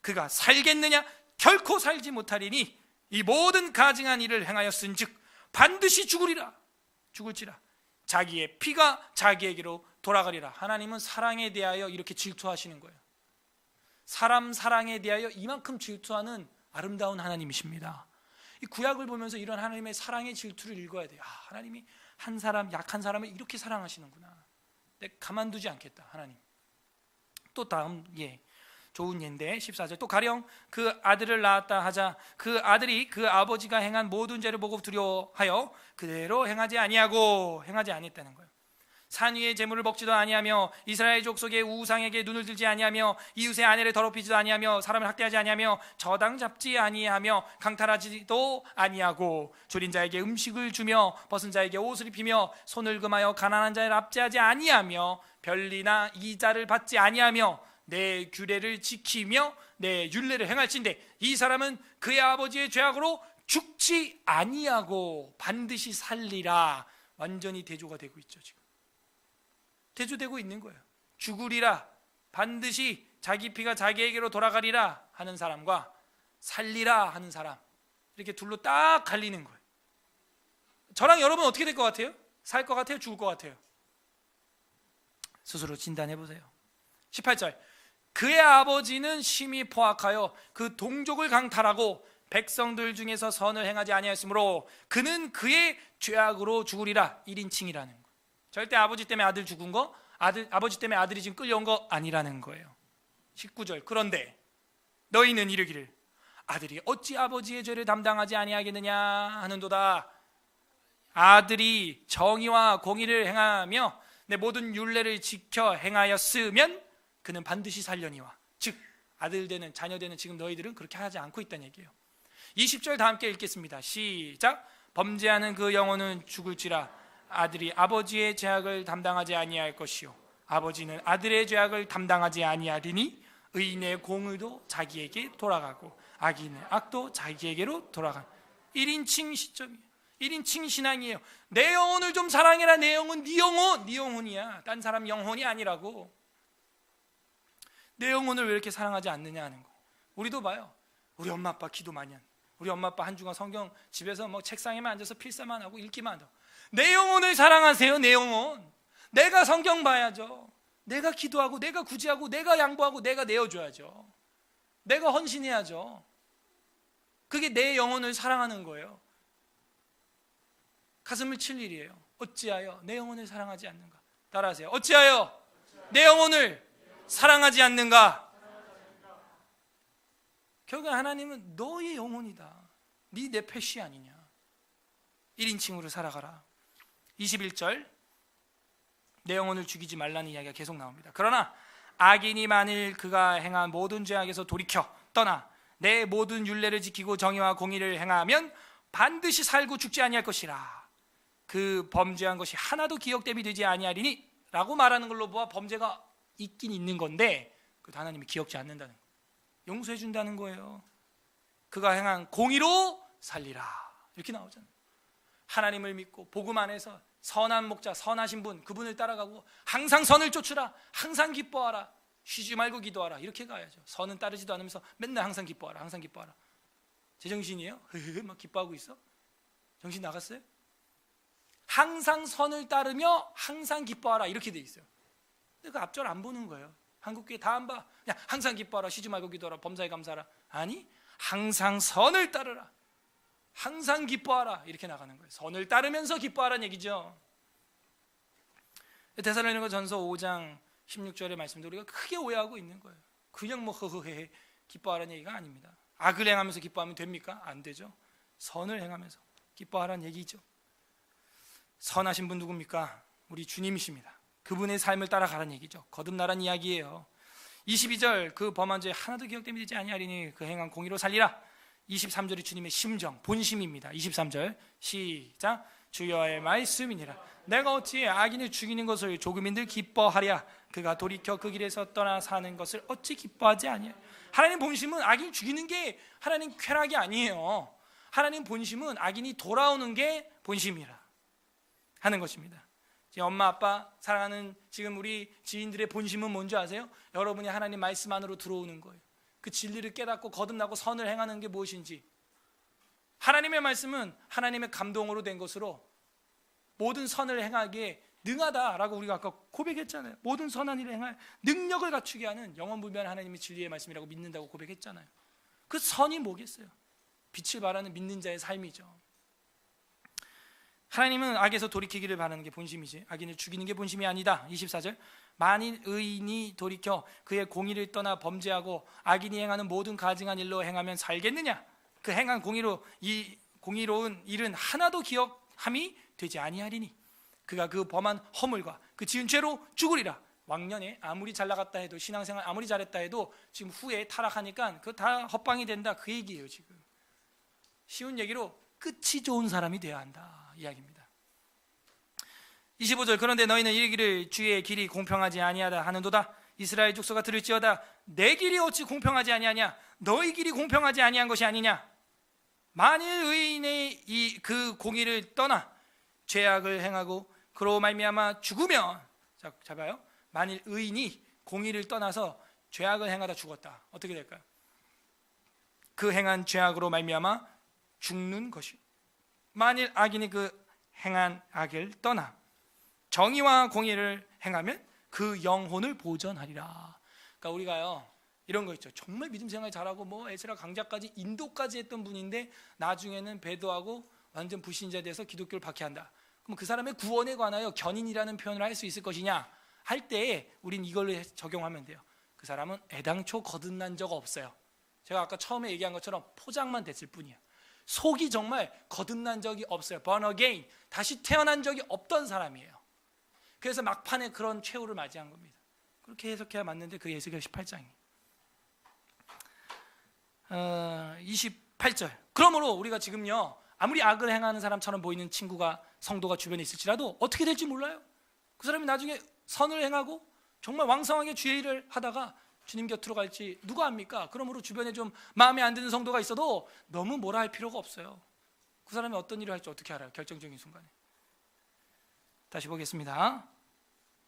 [SPEAKER 1] 그가 살겠느냐? 결코 살지 못하리니 이 모든 가증한 일을 행하였은즉 반드시 죽을지라. 자기의 피가 자기에게로 돌아가리라. 하나님은 사랑에 대하여 이렇게 질투하시는 거예요. 사람 사랑에 대하여 이만큼 질투하는 아름다운 하나님이십니다. 이 구약을 보면서 이런 하나님의 사랑의 질투를 읽어야 돼요. 하나님이 한 사람, 약한 사람을 이렇게 사랑하시는구나. 내가 가만두지 않겠다. 하나님. 또 다음 예, 좋은 예인데 14절, 또 가령 그 아들을 낳았다 하자. 그 아들이 그 아버지가 행한 모든 죄를 보고 두려워하여 그대로 행하지 아니했다는 거예요. 산 위의 재물을 먹지도 아니하며 이스라엘 족속의 우상에게 눈을 들지 아니하며 이웃의 아내를 더럽히지도 아니하며 사람을 학대하지 아니하며 저당 잡지 아니하며 강탈하지도 아니하고 줄인 자에게 음식을 주며 벗은 자에게 옷을 입히며 손을 금하여 가난한 자를 압제하지 아니하며 변리나 이자를 받지 아니하며 내 규례를 지키며 내 율례를 행할진대 이 사람은 그의 아버지의 죄악으로 죽지 아니하고 반드시 살리라. 완전히 대조가 되고 있죠. 지금 대조되고 있는 거예요. 죽으리라, 반드시 자기 피가 자기에게로 돌아가리라 하는 사람과 살리라 하는 사람, 이렇게 둘로 딱 갈리는 거예요. 저랑 여러분 어떻게 될 것 같아요? 살 것 같아요? 죽을 것 같아요? 스스로 진단해 보세요. 18절, 그의 아버지는 심히 포악하여 그 동족을 강탈하고 백성들 중에서 선을 행하지 아니하였으므로 그는 그의 죄악으로 죽으리라. 1인칭이라는 거예요. 절대 아버지 때문에 아들 죽은 거, 아버지 때문에 아들이 지금 끌려온 거 아니라는 거예요. 19절, 그런데 너희는 이르기를 아들이 어찌 아버지의 죄를 담당하지 아니하겠느냐 하는도다. 아들이 정의와 공의를 행하며 내 모든 율례를 지켜 행하였으면 그는 반드시 살려니와. 즉 아들 되는 자녀 되는 지금 너희들은 그렇게 하지 않고 있다는 얘기예요. 20절 다 함께 읽겠습니다. 시작. 범죄하는 그 영혼은 죽을지라. 아들이 아버지의 죄악을 담당하지 아니할 것이요 아버지는 아들의 죄악을 담당하지 아니하리니 의인의 공의도 자기에게 돌아가고 악인의 악도 자기에게로 돌아간. 1인칭 시점이에요. 1인칭 신앙이에요. 내 영혼을 좀 사랑해라. 내 영혼, 네 영혼, 네 영혼이야. 딴 사람 영혼이 아니라고. 내 영혼을 왜 이렇게 사랑하지 않느냐 하는 거. 우리도 봐요. 우리 엄마 아빠 기도 많이 한. 우리 엄마 아빠 한 주간 성경 집에서 뭐 책상에만 앉아서 필사만 하고 읽기만 하고. 내 영혼을 사랑하세요. 내 영혼. 내가 성경 봐야죠. 내가 기도하고 내가 구제하고 내가 양보하고 내가 내어줘야죠. 내가 헌신해야죠. 그게 내 영혼을 사랑하는 거예요. 가슴을 칠 일이에요. 어찌하여 내 영혼을 사랑하지 않는가. 따라하세요. 어찌하여 내 영혼을 사랑하지 않는가. 결국 하나님은 너의 영혼이다. 네 내 패시 아니냐. 1인칭으로 살아가라. 21절, 내 영혼을 죽이지 말라는 이야기가 계속 나옵니다. 그러나 악인이 만일 그가 행한 모든 죄악에서 돌이켜 떠나 내 모든 율례를 지키고 정의와 공의를 행하면 반드시 살고 죽지 아니할 것이라. 그 범죄한 것이 하나도 기억됨이 되지 아니하리니 라고 말하는 걸로 보아 범죄가 있긴 있는 건데 그 하나님이 기억지 않는다는 거예요. 용서해 준다는 거예요. 그가 행한 공의로 살리라 이렇게 나오잖아요. 하나님을 믿고 복음 안에서 선한 목자, 선하신 분, 그분을 따라가고 항상 선을 쫓으라, 항상 기뻐하라, 쉬지 말고 기도하라 이렇게 가야죠. 선은 따르지도 않으면서 맨날 항상 기뻐하라, 항상 기뻐하라. 제정신이에요? 막 기뻐하고 있어? 정신 나갔어요? 항상 선을 따르며 항상 기뻐하라 이렇게 돼 있어요. 근데 그 앞절 안 보는 거예요. 한국교회 다 안 봐. 그냥 항상 기뻐하라, 쉬지 말고 기도하라, 범사에 감사하라. 아니, 항상 선을 따르라, 항상 기뻐하라 이렇게 나가는 거예요. 선을 따르면서 기뻐하라는 얘기죠. 데살로니가 전서 5장 16절의 말씀도 우리가 크게 오해하고 있는 거예요. 그냥 뭐 허허해 기뻐하라는 얘기가 아닙니다. 악을 행하면서 기뻐하면 됩니까? 안 되죠. 선을 행하면서 기뻐하라는 얘기죠. 선하신 분 누굽니까? 우리 주님이십니다. 그분의 삶을 따라가라는 얘기죠. 거듭나라는 이야기예요. 22절, 그 범한 죄 하나도 기억됨이 되지 아니하리니 그 행한 공의로 살리라. 23절이 주님의 심정, 본심입니다. 23절 시작. 주여의 말씀이니라. 내가 어찌 악인을 죽이는 것을 조금인들 기뻐하랴. 그가 돌이켜 그 길에서 떠나 사는 것을 어찌 기뻐하지 아니하냐. 하나님 본심은 악인을 죽이는 게 하나님 쾌락이 아니에요. 하나님 본심은 악인이 돌아오는 게 본심이라 하는 것입니다. 엄마 아빠 사랑하는 지금 우리 지인들의 본심은 뭔지 아세요? 여러분이 하나님 말씀 안으로 들어오는 거예요. 그 진리를 깨닫고 거듭나고 선을 행하는 게 무엇인지. 하나님의 말씀은 하나님의 감동으로 된 것으로 모든 선을 행하기에 능하다라고 우리가 아까 고백했잖아요. 모든 선한 일을 행할 능력을 갖추게 하는 영원불변 하나님의 진리의 말씀이라고 믿는다고 고백했잖아요. 그 선이 뭐겠어요? 빛을 발하는 믿는 자의 삶이죠. 하나님은 악에서 돌이키기를 바라는 게 본심이지 악인을 죽이는 게 본심이 아니다. 24절, 만일 의인이 돌이켜 그의 공의를 떠나 범죄하고 악인이 행하는 모든 가증한 일로 행하면 살겠느냐. 그 행한 공의로운 일은 하나도 기억함이 되지 아니하리니 그가 그 범한 허물과 그 지은 죄로 죽으리라. 왕년에 아무리 잘 나갔다 해도, 신앙생활 아무리 잘했다 해도 지금 후에 타락하니까 그거 다 헛방이 된다, 그 얘기예요. 지금 쉬운 얘기로 끝이 좋은 사람이 되어야 한다 이야기입니다. 25절, 그런데 너희는 이르기를 주의 길이 공평하지 아니하다 하는도다. 이스라엘 족속아 들을지어다. 내 길이 어찌 공평하지 아니하냐? 너희 길이 공평하지 아니한 것이 아니냐? 만일 의인의 그 공의를 떠나 죄악을 행하고 그로 말미암아 죽으면, 자, 잡아요. 만일 의인이 공의를 떠나서 죄악을 행하다 죽었다, 어떻게 될까요? 그 행한 죄악으로 말미암아 죽는 것이. 만일 악인이 그 행한 악을 떠나 정의와 공의를 행하면 그 영혼을 보전하리라. 그러니까 우리가요, 이런 거 있죠. 정말 믿음 생활 잘하고 뭐 에스라 강자까지 인도까지 했던 분인데 나중에는 배도하고 완전 불신자 돼서 기독교를 박해한다. 그럼 그 사람의 구원에 관하여 견인이라는 표현을 할 수 있을 것이냐 할 때 우린 이걸로 적용하면 돼요. 그 사람은 애당초 거듭난 적 없어요. 제가 아까 처음에 얘기한 것처럼 포장만 됐을 뿐이에요. 속이 정말 거듭난 적이 없어요. born again, 다시 태어난 적이 없던 사람이에요. 그래서 막판에 그런 최후를 맞이한 겁니다. 그렇게 해석해야 맞는데 그 에스겔 18장이 28절, 그러므로 우리가 지금요, 아무리 악을 행하는 사람처럼 보이는 친구가, 성도가 주변에 있을지라도 어떻게 될지 몰라요. 그 사람이 나중에 선을 행하고 정말 왕성하게 주의 일을 하다가 주님 곁으로 갈지 누가 압니까? 그러므로 주변에 좀 마음에 안 드는 성도가 있어도 너무 뭐라 할 필요가 없어요. 그 사람이 어떤 일을 할지 어떻게 알아요? 결정적인 순간에. 다시 보겠습니다.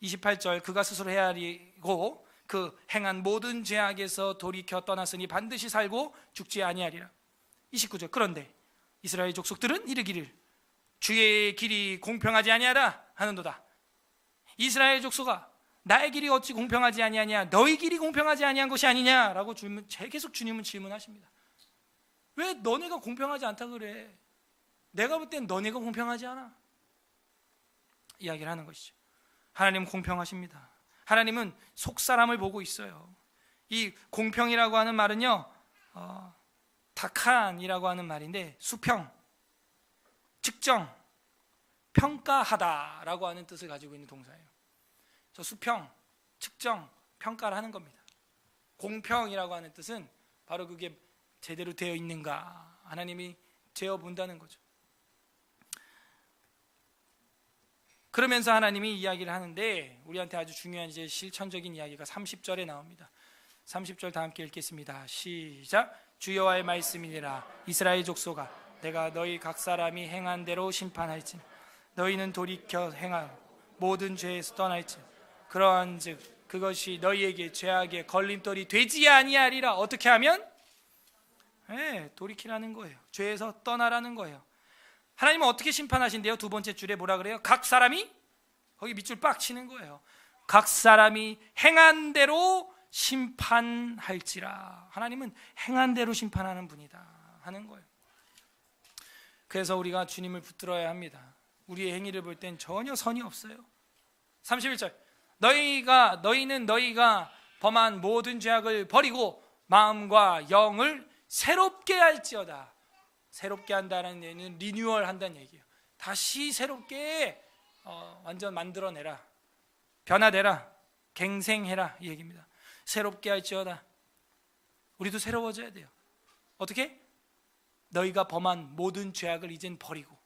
[SPEAKER 1] 28절, 그가 스스로 헤아리고 그 행한 모든 죄악에서 돌이켜 떠났으니 반드시 살고 죽지 아니하리라. 29절, 그런데 이스라엘 족속들은 이르기를 주의 길이 공평하지 아니하다 하는도다. 이스라엘 족속아, 나의 길이 어찌 공평하지 아니하냐? 너희 길이 공평하지 아니한 것이 아니냐라고 계속 주님은 질문하십니다. 왜 너네가 공평하지 않다 그래? 내가 볼 땐 너네가 공평하지 않아. 이야기를 하는 것이죠. 하나님은 공평하십니다. 하나님은 속사람을 보고 있어요. 이 공평이라고 하는 말은요, 타칸이라고 하는 말인데 수평, 측정, 평가하다라고 하는 뜻을 가지고 있는 동사예요. 저 수평, 측정, 평가를 하는 겁니다. 공평이라고 하는 뜻은 바로 그게 제대로 되어 있는가 하나님이 재어본다는 거죠. 그러면서 하나님이 이야기를 하는데 우리한테 아주 중요한 이제 실천적인 이야기가 30절에 나옵니다. 30절 다 함께 읽겠습니다. 시작. 주 여호와의 말씀이니라. 이스라엘 족속아, 내가 너희 각 사람이 행한 대로 심판할지 너희는 돌이켜 행하고 모든 죄에서 떠날지 그러한즉 그것이 너희에게 죄악의 걸림돌이 되지 아니하리라. 어떻게 하면? 돌이키라는 거예요. 죄에서 떠나라는 거예요. 하나님은 어떻게 심판하신대요? 두 번째 줄에 뭐라 그래요? 각 사람이, 거기 밑줄 빡 치는 거예요. 각 사람이 행한 대로 심판할지라. 하나님은 행한 대로 심판하는 분이다 하는 거예요. 그래서 우리가 주님을 붙들어야 합니다. 우리의 행위를 볼 땐 전혀 선이 없어요. 31절, 너희는 너희가 범한 모든 죄악을 버리고 마음과 영을 새롭게 할지어다. 새롭게 한다는 얘기는 리뉴얼 한다는 얘기예요. 다시 새롭게 완전 만들어내라, 변화되라, 갱생해라, 이 얘기입니다. 새롭게 할지어다. 우리도 새로워져야 돼요. 어떻게? 너희가 범한 모든 죄악을 이젠 버리고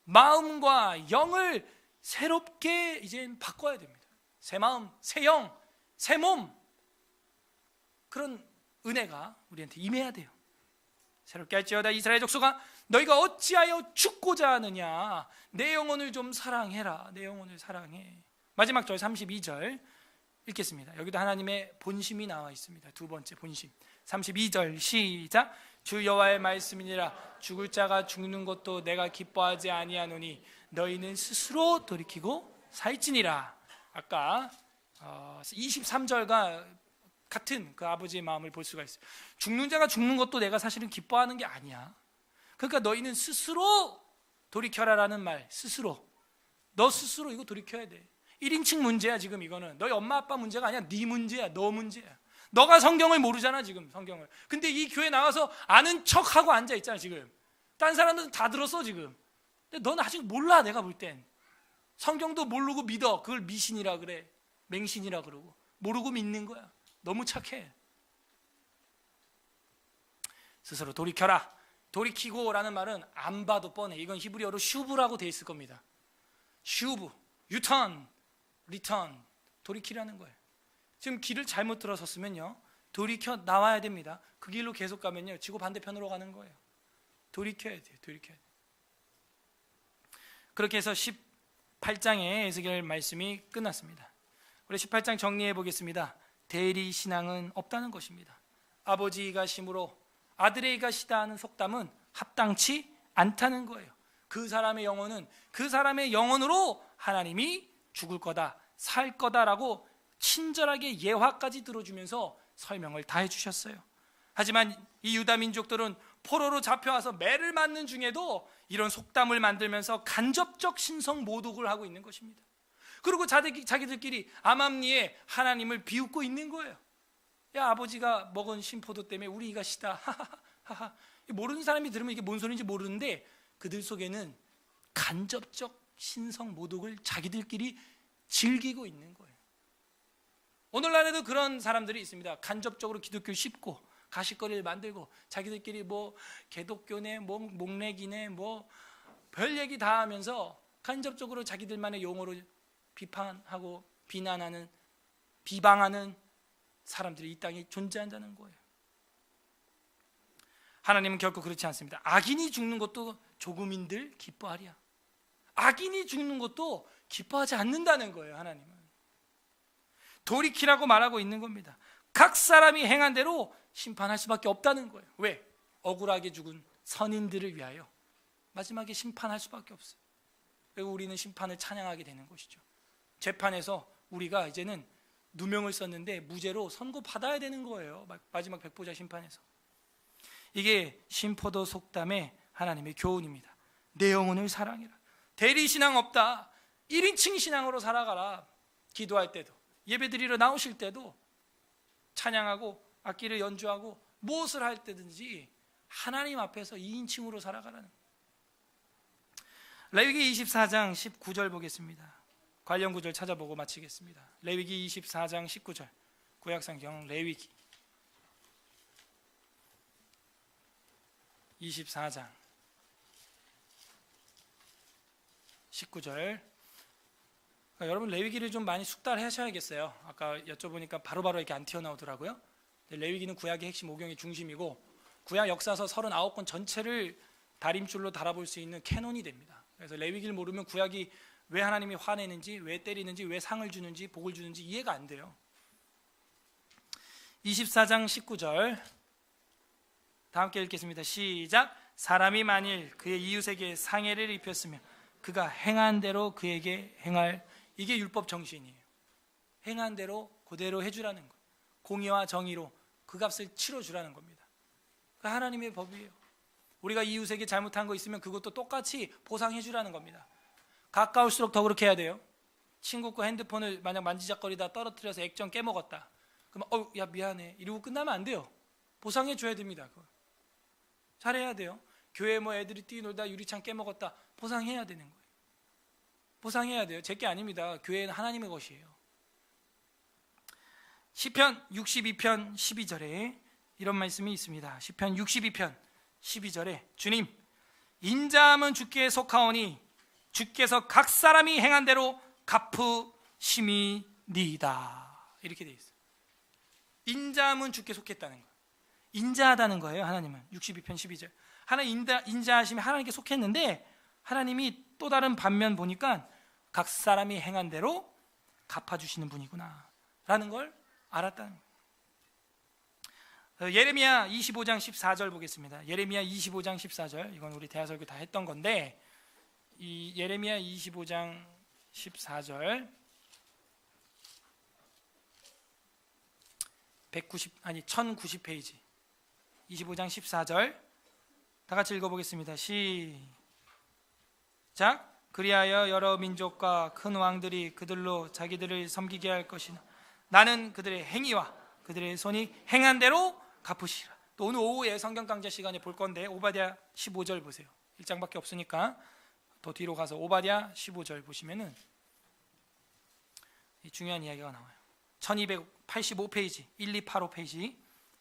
[SPEAKER 1] 마음과 영을 새롭게 이젠 바꿔야 됩니다. 새 마음, 새 영, 새 몸, 그런 은혜가 우리한테 임해야 돼요. 새롭게 할지어다. 이스라엘 족속아, 너희가 어찌하여 죽고자 하느냐? 내 영혼을 좀 사랑해라. 내 영혼을 사랑해. 마지막 절 32절 읽겠습니다. 여기도 하나님의 본심이 나와 있습니다. 두 번째 본심. 32절 시작. 주 여호와의 말씀이니라. 죽을 자가 죽는 것도 내가 기뻐하지 아니하노니 너희는 스스로 돌이키고 살지니라. 아까 23절과 같은 그 아버지의 마음을 볼 수가 있어요. 죽는 자가 죽는 것도 내가 사실은 기뻐하는 게 아니야. 그러니까 너희는 스스로 돌이켜라라는 말. 스스로, 너 스스로 이거 돌이켜야 돼. 1인칭 문제야 지금. 이거는 너희 엄마 아빠 문제가 아니야. 네 문제야. 너 문제야. 너가 성경을 모르잖아 지금. 성경을. 근데 이 교회 나와서 아는 척하고 앉아있잖아 지금. 딴 사람들은 다 들었어 지금. 근데 넌 아직 몰라. 내가 볼 땐 성경도 모르고 믿어. 그걸 미신이라 그래. 맹신이라 그러고. 모르고 믿는 거야. 너무 착해. 스스로 돌이켜라. 돌이키고라는 말은 안 봐도 뻔해. 이건 히브리어로 슈브라고 돼 있을 겁니다. 슈브, 유턴, 리턴, 돌이키라는 거예요. 지금 길을 잘못 들어섰으면요, 돌이켜 나와야 됩니다. 그 길로 계속 가면요, 지구 반대편으로 가는 거예요. 돌이켜야 돼요. 돌이켜야 돼요. 그렇게 해서 18장의 에스겔 말씀이 끝났습니다. 우리 18장 정리해 보겠습니다. 대리 신앙은 없다는 것입니다. 아버지가 심으로 아들에게 시다 하는 속담은 합당치 않다는 거예요. 그 사람의 영혼은 그 사람의 영혼으로 하나님이 죽을 거다, 살 거다라고 친절하게 예화까지 들어주면서 설명을 다 해주셨어요. 하지만 이 유다 민족들은 포로로 잡혀와서 매를 맞는 중에도 이런 속담을 만들면서 간접적 신성 모독을 하고 있는 것입니다. 그리고 자기들끼리 암암리에 하나님을 비웃고 있는 거예요. 야, 아버지가 먹은 신포도 때문에 우리 이가 시다. 모르는 사람이 들으면 이게 뭔 소리인지 모르는데 그들 속에는 간접적 신성 모독을 자기들끼리 즐기고 있는 거예요. 오늘날에도 그런 사람들이 있습니다. 간접적으로 기독교를 씹고 가십거리를 만들고 자기들끼리 뭐 개독교네, 뭐 목내기네, 뭐 별 얘기 다 하면서 간접적으로 자기들만의 용어로 비판하고 비난하는, 비방하는 사람들이 이 땅에 존재한다는 거예요. 하나님은 결코 그렇지 않습니다. 악인이 죽는 것도 조금인들 기뻐하랴. 악인이 죽는 것도 기뻐하지 않는다는 거예요. 하나님은 돌이키라고 말하고 있는 겁니다. 각 사람이 행한 대로 심판할 수밖에 없다는 거예요. 왜? 억울하게 죽은 선인들을 위하여 마지막에 심판할 수밖에 없어요. 그리고 우리는 심판을 찬양하게 되는 것이죠. 재판에서 우리가 이제는 누명을 썼는데 무죄로 선고받아야 되는 거예요. 마지막 백보자 심판에서. 이게 신포도 속담의 하나님의 교훈입니다. 내 영혼을 사랑해라. 대리신앙 없다. 1인칭 신앙으로 살아가라. 기도할 때도, 예배드리러 나오실 때도, 찬양하고 악기를 연주하고 무엇을 할 때든지 하나님 앞에서 2인칭으로 살아가라는 거예요. 레위기 24장 19절 보겠습니다. 관련 구절 찾아보고 마치겠습니다. 레위기 24장 19절, 구약성경 레위기 24장 19절. 그러니까 여러분 레위기를 좀 많이 숙달하셔야겠어요. 아까 여쭤보니까 바로바로 이렇게 안 튀어나오더라고요. 레위기는 구약의 핵심 오경의 중심이고 구약 역사서 39권 전체를 다림줄로 달아볼 수 있는 캐논이 됩니다. 그래서 레위기를 모르면 구약이 왜 하나님이 화내는지, 왜 때리는지, 왜 상을 주는지, 복을 주는지 이해가 안 돼요. 24장 19절 다 함께 읽겠습니다. 시작. 사람이 만일 그의 이웃에게 상해를 입혔으면 그가 행한 대로 그에게 행할, 이게 율법 정신이에요. 행한 대로 그대로 해주라는 거예요. 공의와 정의로 그 값을 치러주라는 겁니다. 그 하나님의 법이에요. 우리가 이웃에게 잘못한 거 있으면 그것도 똑같이 보상해주라는 겁니다. 가까울수록 더 그렇게 해야 돼요. 친구 거 핸드폰을 만약 만지작거리다 떨어뜨려서 액정 깨먹었다. 그러면 야 미안해 이러고 끝나면 안 돼요. 보상해줘야 됩니다. 그걸. 잘해야 돼요. 교회 뭐 애들이 뛰놀다 유리창 깨먹었다. 보상해야 되는 거예요. 보상해야 돼요. 제게 아닙니다. 교회는 하나님의 것이에요. 시편 62편 12절에 이런 말씀이 있습니다. 시편 62편 12절에 주님, 인자함은 주께 속하오니 주께서 각 사람이 행한 대로 갚으심이니이다. 이렇게 되어 있어요. 인자함은 주께 속했다는 거예요. 인자하다는 거예요. 하나님은 62편 12절. 하나님 인자하심이 하나님께 속했는데 하나님이 또 다른 반면 보니까 각 사람이 행한 대로 갚아주시는 분이구나 라는 걸 알았다는 거예요. 예레미야 25장 14절 보겠습니다. 예레미야 25장 14절, 이건 우리 대하설교 다 했던 건데 이 예레미야 25장 14절 1090페이지 25장 14절 다 같이 읽어보겠습니다. 시작. 그리하여 여러 민족과 큰 왕들이 그들로 자기들을 섬기게 할 것이나 나는 그들의 행위와 그들의 손이 행한 대로 갚으시라. 또 오늘 오후에 성경 강좌 시간에 볼 건데 오바댜 15절 보세요. 1장밖에 없으니까 더 뒤로 가서 오바댜 15절 보시면은 이 중요한 이야기가 나와요. 1285페이지 1285 페이지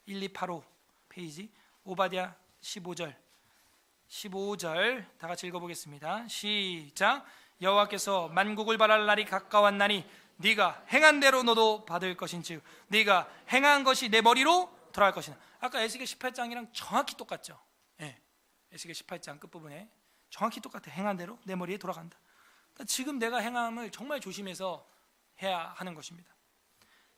[SPEAKER 1] 1285 페이지 오바댜 15절 다 같이 읽어보겠습니다. 시작. 여호와께서 만국을 바랄 날이 가까웠나니 네가 행한 대로 너도 받을 것인즉 네가 행한 것이 내 머리로 돌아갈 것이다. 아까 에스겔 18장이랑 정확히 똑같죠. 예, 에스겔 18장 끝부분에 정확히 똑같아. 행한 대로 내 머리에 돌아간다. 그러니까 지금 내가 행함을 정말 조심해서 해야 하는 것입니다.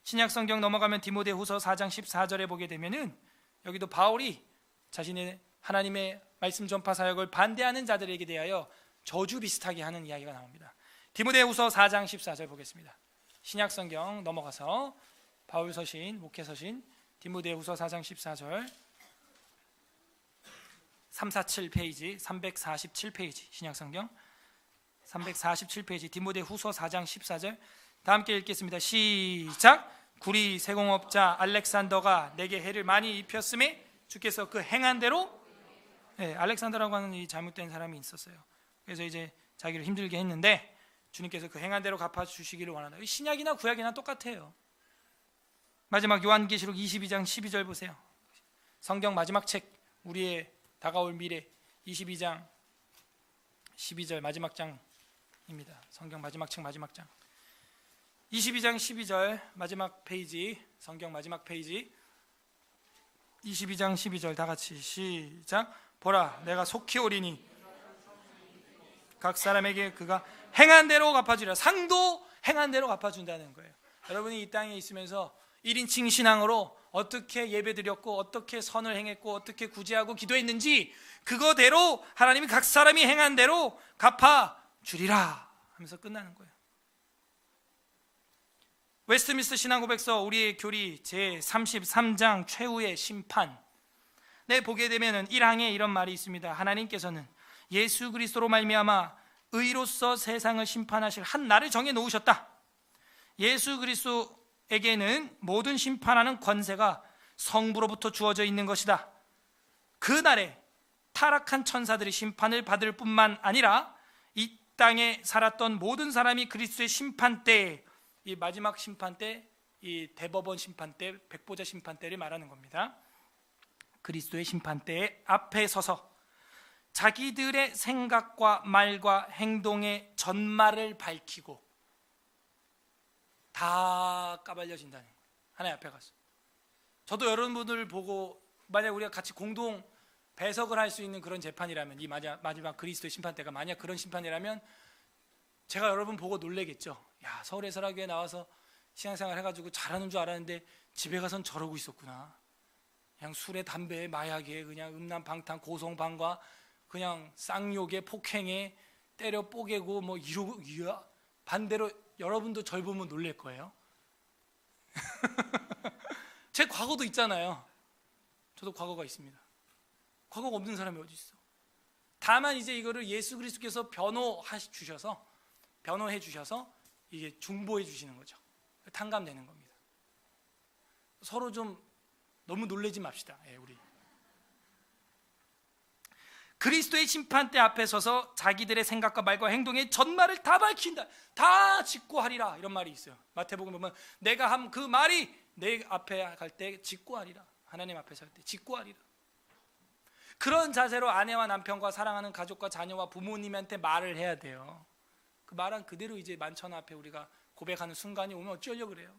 [SPEAKER 1] 신약 성경 넘어가면 디모데후서 4장 14절에 보게 되면은 여기도 바울이 자신의 하나님의 말씀 전파 사역을 반대하는 자들에게 대하여 저주 비슷하게 하는 이야기가 나옵니다. 디모데후서 4장 14절 보겠습니다. 신약 성경 넘어가서 바울 서신, 목회 서신 디모데후서 4장 14절 347페이지 347페이지 신약 성경 347페이지 디모데후서 4장 14절 다 함께 읽겠습니다. 시작. 구리 세공업자 알렉산더가 내게 해를 많이 입혔음에 주께서 그 행한 대로 알렉산더라고 하는 이 잘못된 사람이 있었어요. 그래서 이제 자기를 힘들게 했는데 주님께서 그 행한 대로 갚아주시기를 원한다. 신약이나 구약이나 똑같아요. 마지막 요한계시록 22장 12절 보세요. 성경 마지막 책 우리의 다가올 미래 22장 12절 마지막 장입니다. 성경 마지막 책 마지막 장 22장 12절 마지막 페이지 성경 마지막 페이지 22장 12절 다 같이 시작. 보라 내가 속히 오리니 각 사람에게 그가 행한 대로 갚아주리라. 상도 행한 대로 갚아준다는 거예요. 여러분이 이 땅에 있으면서 1인칭 신앙으로 어떻게 예배드렸고 어떻게 선을 행했고 어떻게 구제하고 기도했는지 그거대로 하나님이 각 사람이 행한 대로 갚아주리라 하면서 끝나는 거예요. 웨스트민스터 신앙고백서 우리의 교리 제33장 최후의 심판 보게 되면 1항에 이런 말이 있습니다. 하나님께서는 예수 그리스도로 말미암아 의로서 세상을 심판하실 한 날을 정해 놓으셨다. 예수 그리스도에게는 모든 심판하는 권세가 성부로부터 주어져 있는 것이다. 그 날에 타락한 천사들이 심판을 받을 뿐만 아니라 이 땅에 살았던 모든 사람이 그리스도의 심판 때에 이 마지막 심판 때, 이 대법원 심판 때, 백보자 심판 때를 말하는 겁니다. 그리스도의 심판 때에 앞에 서서 자기들의 생각과 말과 행동의 전말을 밝히고 다 까발려진다는 거예요. 하나님 앞에 가서. 저도 여러분들을 보고 만약 우리가 같이 공동 배석을 할 수 있는 그런 재판이라면 이 마지막 그리스도의 심판 때가 만약 그런 심판이라면 제가 여러분 보고 놀래겠죠. 야, 서울의 설화교회 나와서 신앙생활 해가지고 잘하는 줄 알았는데 집에 가선 저러고 있었구나. 그냥 술에 담배에 마약에 그냥 음란방탕 고성방과 그냥 쌍욕에 폭행에 때려 뽀개고 뭐 이러고 반대로 여러분도 절 보면 놀랄 거예요. 제 과거도 있잖아요. 저도 과거가 있습니다. 과거가 없는 사람이 어디 있어. 다만 이제 이거를 예수 그리스도께서 변호해 주셔서 이게 중보해 주시는 거죠. 탕감되는 겁니다. 서로 좀 너무 놀라지 맙시다. 우리 그리스도의 심판대 앞에 서서 자기들의 생각과 말과 행동의 전말을 다 밝힌다. 다 직고하리라 이런 말이 있어요. 마태복음 보면 내가 한 그 말이 내 앞에 갈 때 직고하리라. 하나님 앞에 설 때 직고하리라. 그런 자세로 아내와 남편과 사랑하는 가족과 자녀와 부모님한테 말을 해야 돼요. 그 말한 그대로 이제 만천하 앞에 우리가 고백하는 순간이 오면 어쩌려고 그래요.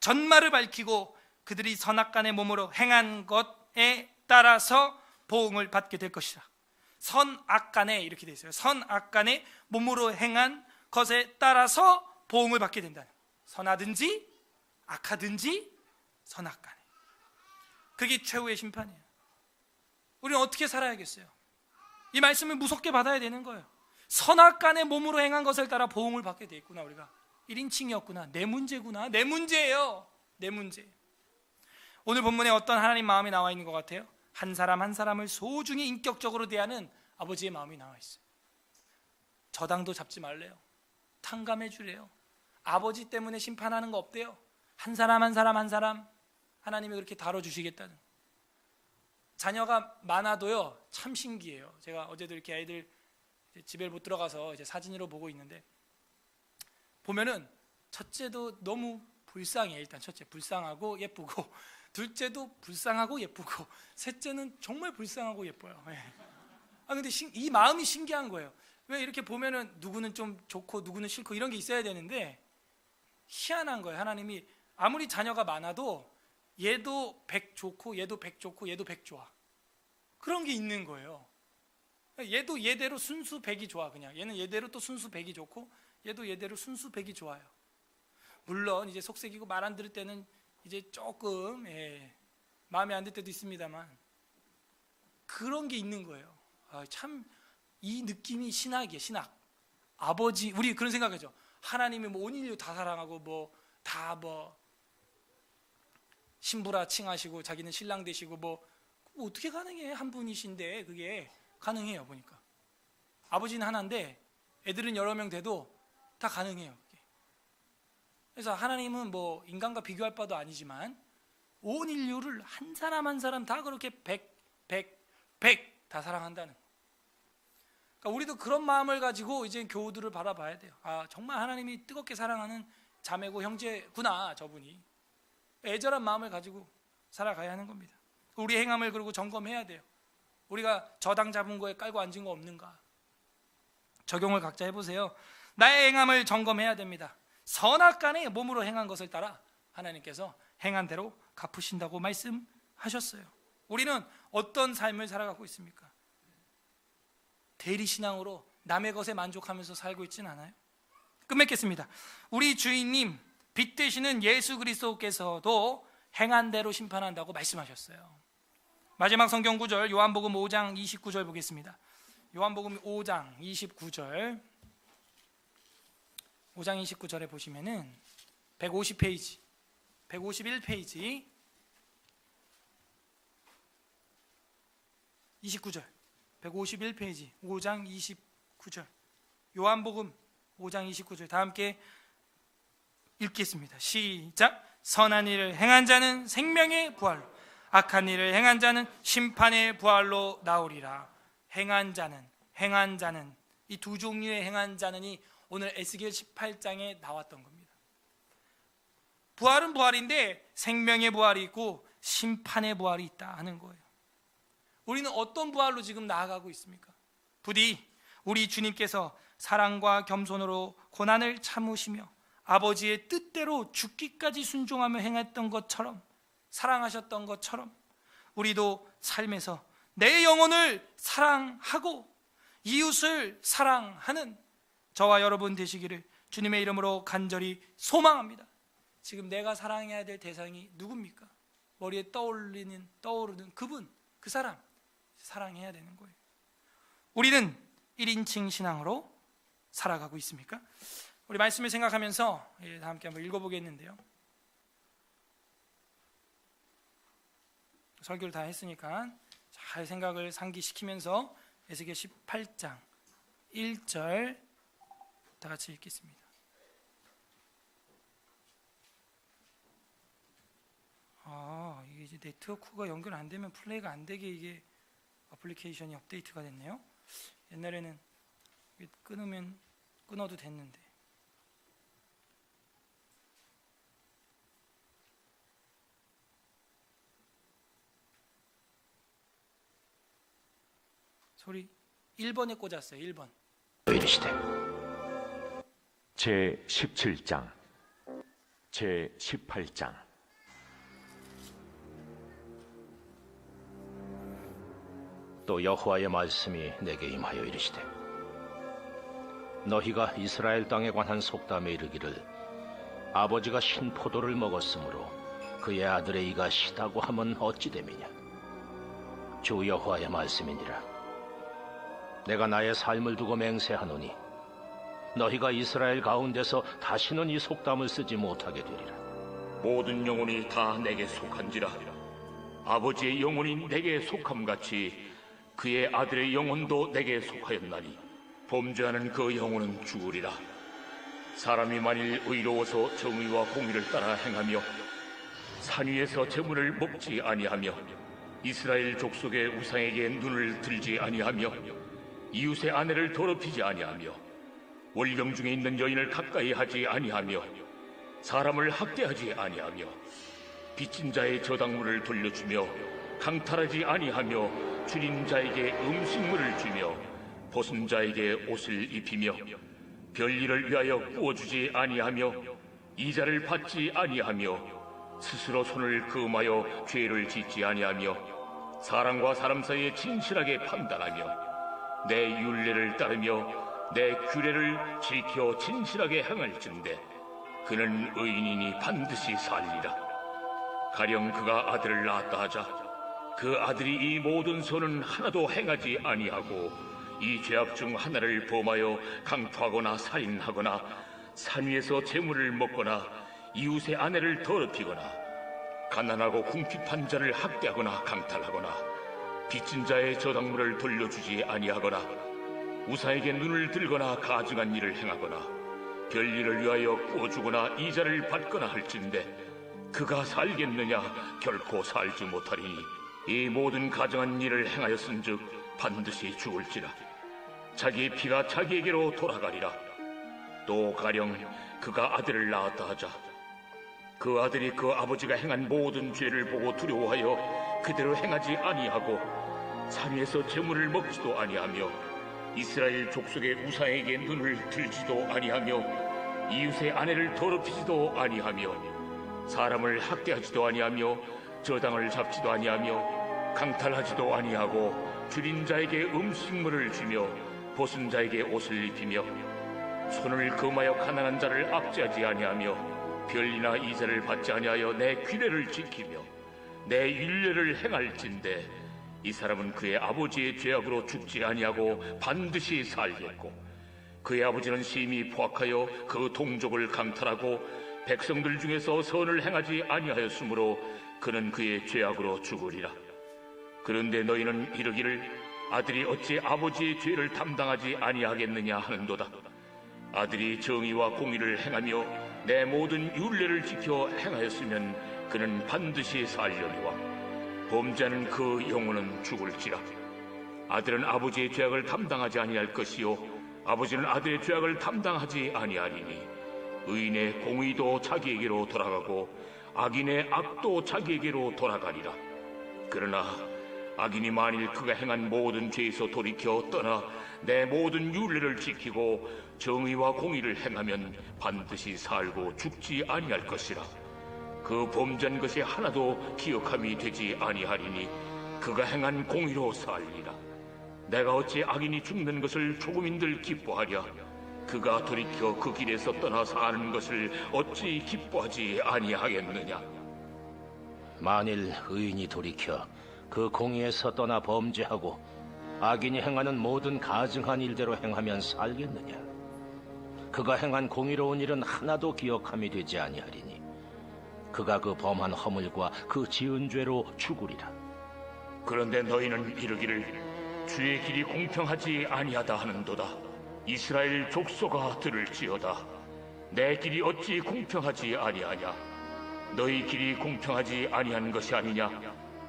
[SPEAKER 1] 전말을 밝히고 그들이 선악간의 몸으로 행한 것에 따라서 보응을 받게 될 것이다. 선악간에 이렇게 돼 있어요. 선악간의 몸으로 행한 것에 따라서 보응을 받게 된다. 선하든지 악하든지 선악간에. 그게 최후의 심판이에요. 우리는 어떻게 살아야겠어요? 이 말씀을 무섭게 받아야 되는 거예요. 선악간의 몸으로 행한 것을 따라 보응을 받게 돼 있구나. 우리가 1인칭이었구나. 내 문제구나. 내 문제예요. 내 문제. 오늘 본문에 어떤 하나님 마음이 나와 있는 것 같아요? 한 사람 한 사람을 소중히 인격적으로 대하는 아버지의 마음이 나와 있어요. 저당도 잡지 말래요. 탕감해 주래요. 아버지 때문에 심판하는 거 없대요. 한 사람 한 사람 한 사람 하나님이 그렇게 다뤄주시겠다는. 자녀가 많아도요 참 신기해요. 제가 어제도 이렇게 아이들 집에 못 들어가서 이제 사진으로 보고 있는데 보면은 첫째도 너무 불쌍해. 일단 첫째 불쌍하고 예쁘고 둘째도 불쌍하고 예쁘고 셋째는 정말 불쌍하고 예뻐요. 근데 이 마음이 신기한 거예요. 왜 이렇게 보면은 누구는 좀 좋고 누구는 싫고 이런 게 있어야 되는데 희한한 거예요. 하나님이 아무리 자녀가 많아도 얘도 100 좋고 얘도 100 좋고 얘도 100 좋아. 그런 게 있는 거예요. 얘도 얘대로 순수 100이 좋아. 그냥 얘는 얘대로 또 순수 100이 좋고 얘도 얘대로 순수 100이 좋아요. 물론 이제 속색이고 말 안 들을 때는 이제 조금 마음에 안 들 때도 있습니다만 그런 게 있는 거예요. 참 이 느낌이 신학이에요. 신학. 아버지 우리 그런 생각하죠. 하나님이 뭐 온 인류 다 사랑하고 뭐 다 뭐 신부라 칭하시고 자기는 신랑 되시고 뭐 어떻게 가능해? 한 분이신데 그게 가능해요. 보니까 아버지는 하나인데 애들은 여러 명 돼도 다 가능해요. 그게. 그래서 하나님은 뭐 인간과 비교할 바도 아니지만 온 인류를 한 사람 한 사람 다 그렇게 100 다 사랑한다는 거. 그러니까 우리도 그런 마음을 가지고 이제 교우들을 바라봐야 돼요. 정말 하나님이 뜨겁게 사랑하는 자매고 형제구나 저분이. 애절한 마음을 가지고 살아가야 하는 겁니다. 우리 행함을 그리고 점검해야 돼요. 우리가 저당 잡은 거에 깔고 앉은 거 없는가. 적용을 각자 해보세요. 나의 행함을 점검해야 됩니다. 선악간에 몸으로 행한 것을 따라 하나님께서 행한 대로 갚으신다고 말씀하셨어요. 우리는 어떤 삶을 살아가고 있습니까? 대리신앙으로 남의 것에 만족하면서 살고 있지는 않아요. 끝맺겠습니다. 우리 주인님 빛 되시는 예수 그리스도께서도 행한 대로 심판한다고 말씀하셨어요. 마지막 성경 구절 요한복음 5장 29절 보겠습니다. 요한복음 5장 29절 5장 29절에 보시면은 150페이지 151페이지 29절 151페이지 5장 29절 요한복음 5장 29절 다 함께 읽겠습니다. 시작. 선한 일을 행한 자는 생명의 부활로 악한 일을 행한 자는 심판의 부활로 나오리라. 행한 자는 이 두 종류의 행한 자는이 오늘 에스겔 18장에 나왔던 겁니다. 부활은 부활인데 생명의 부활이 있고 심판의 부활이 있다 하는 거예요. 우리는 어떤 부활로 지금 나아가고 있습니까? 부디 우리 주님께서 사랑과 겸손으로 고난을 참으시며 아버지의 뜻대로 죽기까지 순종하며 행했던 것처럼 사랑하셨던 것처럼 우리도 삶에서 내 영혼을 사랑하고 이웃을 사랑하는 저와 여러분 되시기를 주님의 이름으로 간절히 소망합니다. 지금 내가 사랑해야 될 대상이 누굽니까? 머리에 떠오르는 그분, 그 사람 사랑해야 되는 거예요. 우리는 1인칭 신앙으로 살아가고 있습니까? 우리 말씀을 생각하면서 다 함께 한번 읽어보겠는데요. 설교를 다 했으니까 잘 생각을 상기시키면서 에스겔 18장 1절 다 같이 읽겠습니다. 이게 이제 네트워크가 연결 안 되면 플레이가 안 되게 이게 어플리케이션이 업데이트가 됐네요. 옛날에는 끊으면 끊어도 됐는데. 소리 1번에 꽂았어요. 1번.
[SPEAKER 2] 이르시되 제 17장 제 18장 또 여호와의 말씀이 내게 임하여 이르시되 너희가 이스라엘 땅에 관한 속담에 이르기를 아버지가 신 포도를 먹었으므로 그의 아들의 이가 시다고 하면 어찌 됨이냐. 주 여호와의 말씀이니라. 내가 나의 삶을 두고 맹세하노니 너희가 이스라엘 가운데서 다시는 이 속담을 쓰지 못하게 되리라.
[SPEAKER 3] 모든 영혼이 다 내게 속한지라. 아버지의 영혼이 내게 속함같이 그의 아들의 영혼도 내게 속하였나니 범죄하는 그 영혼은 죽으리라. 사람이 만일 의로워서 정의와 공의를 따라 행하며 산 위에서 재물을 먹지 아니하며 이스라엘 족속의 우상에게 눈을 들지 아니하며 이웃의 아내를 더럽히지 아니하며 월경 중에 있는 여인을 가까이 하지 아니하며 사람을 학대하지 아니하며 빚진 자의 저당물을 돌려주며 강탈하지 아니하며 줄인 자에게 음식물을 주며 벗은 자에게 옷을 입히며 별일을 위하여 구워주지 아니하며 이자를 받지 아니하며 스스로 손을 금하여 죄를 짓지 아니하며 사람과 사람 사이에 진실하게 판단하며 내 율례를 따르며 내 규례를 지켜 진실하게 행할진대 그는 의인이니 반드시 살리라. 가령 그가 아들을 낳았다 하자 그 아들이 이 모든 선은 하나도 행하지 아니하고 이 죄악 중 하나를 범하여 강토하거나 살인하거나 산 위에서 재물을 먹거나 이웃의 아내를 더럽히거나 가난하고 궁핍한 자를 학대하거나 강탈하거나 빚진 자의 저당물을 돌려주지 아니하거나 우사에게 눈을 들거나 가증한 일을 행하거나 별일을 위하여 구워주거나 이자를 받거나 할진대 그가 살겠느냐? 결코 살지 못하리니 이 모든 가증한 일을 행하였은즉 반드시 죽을지라. 자기의 피가 자기에게로 돌아가리라. 또 가령 그가 아들을 낳았다 하자 그 아들이 그 아버지가 행한 모든 죄를 보고 두려워하여 그대로 행하지 아니하고 산 위에서 재물을 먹지도 아니하며 이스라엘 족속의 우상에게 눈을 들지도 아니하며 이웃의 아내를 더럽히지도 아니하며 사람을 학대하지도 아니하며 저당을 잡지도 아니하며 강탈하지도 아니하고 줄인 자에게 음식물을 주며 벗은 자에게 옷을 입히며 손을 금하여 가난한 자를 압제하지 아니하며 별이나 이자를 받지 아니하여 내 규례를 지키며 내 율례를 행할진대 이 사람은 그의 아버지의 죄악으로 죽지 아니하고 반드시 살겠고 그의 아버지는 심히 포악하여 그 동족을 강탈하고 백성들 중에서 선을 행하지 아니하였으므로 그는 그의 죄악으로 죽으리라. 그런데 너희는 이르기를 아들이 어찌 아버지의 죄를 담당하지 아니하겠느냐 하는도다. 아들이 정의와 공의를 행하며 내 모든 율례를 지켜 행하였으면 그는 반드시 살려니와 범죄하는 그 영혼은 죽을지라. 아들은 아버지의 죄악을 담당하지 아니할 것이요 아버지는 아들의 죄악을 담당하지 아니하리니 의인의 공의도 자기에게로 돌아가고 악인의 악도 자기에게로 돌아가리라. 그러나 악인이 만일 그가 행한 모든 죄에서 돌이켜 떠나 내 모든 율례를 지키고 정의와 공의를 행하면 반드시 살고 죽지 아니할 것이라. 그 범죄한 것이 하나도 기억함이 되지 아니하리니 그가 행한 공의로 살리라. 내가 어찌 악인이 죽는 것을 조금인들 기뻐하랴. 그가 돌이켜 그 길에서 떠나 사는 것을 어찌 기뻐하지 아니하겠느냐.
[SPEAKER 2] 만일 의인이 돌이켜 그 공의에서 떠나 범죄하고 악인이 행하는 모든 가증한 일대로 행하면 살겠느냐. 그가 행한 공의로운 일은 하나도 기억함이 되지 아니하리니 그가 그 범한 허물과 그 지은 죄로 죽으리라.
[SPEAKER 3] 그런데 너희는 이르기를 주의 길이 공평하지 아니하다 하는도다. 이스라엘 족속아 들을지어다. 내 길이 어찌 공평하지 아니하냐. 너희 길이 공평하지 아니한 것이 아니냐.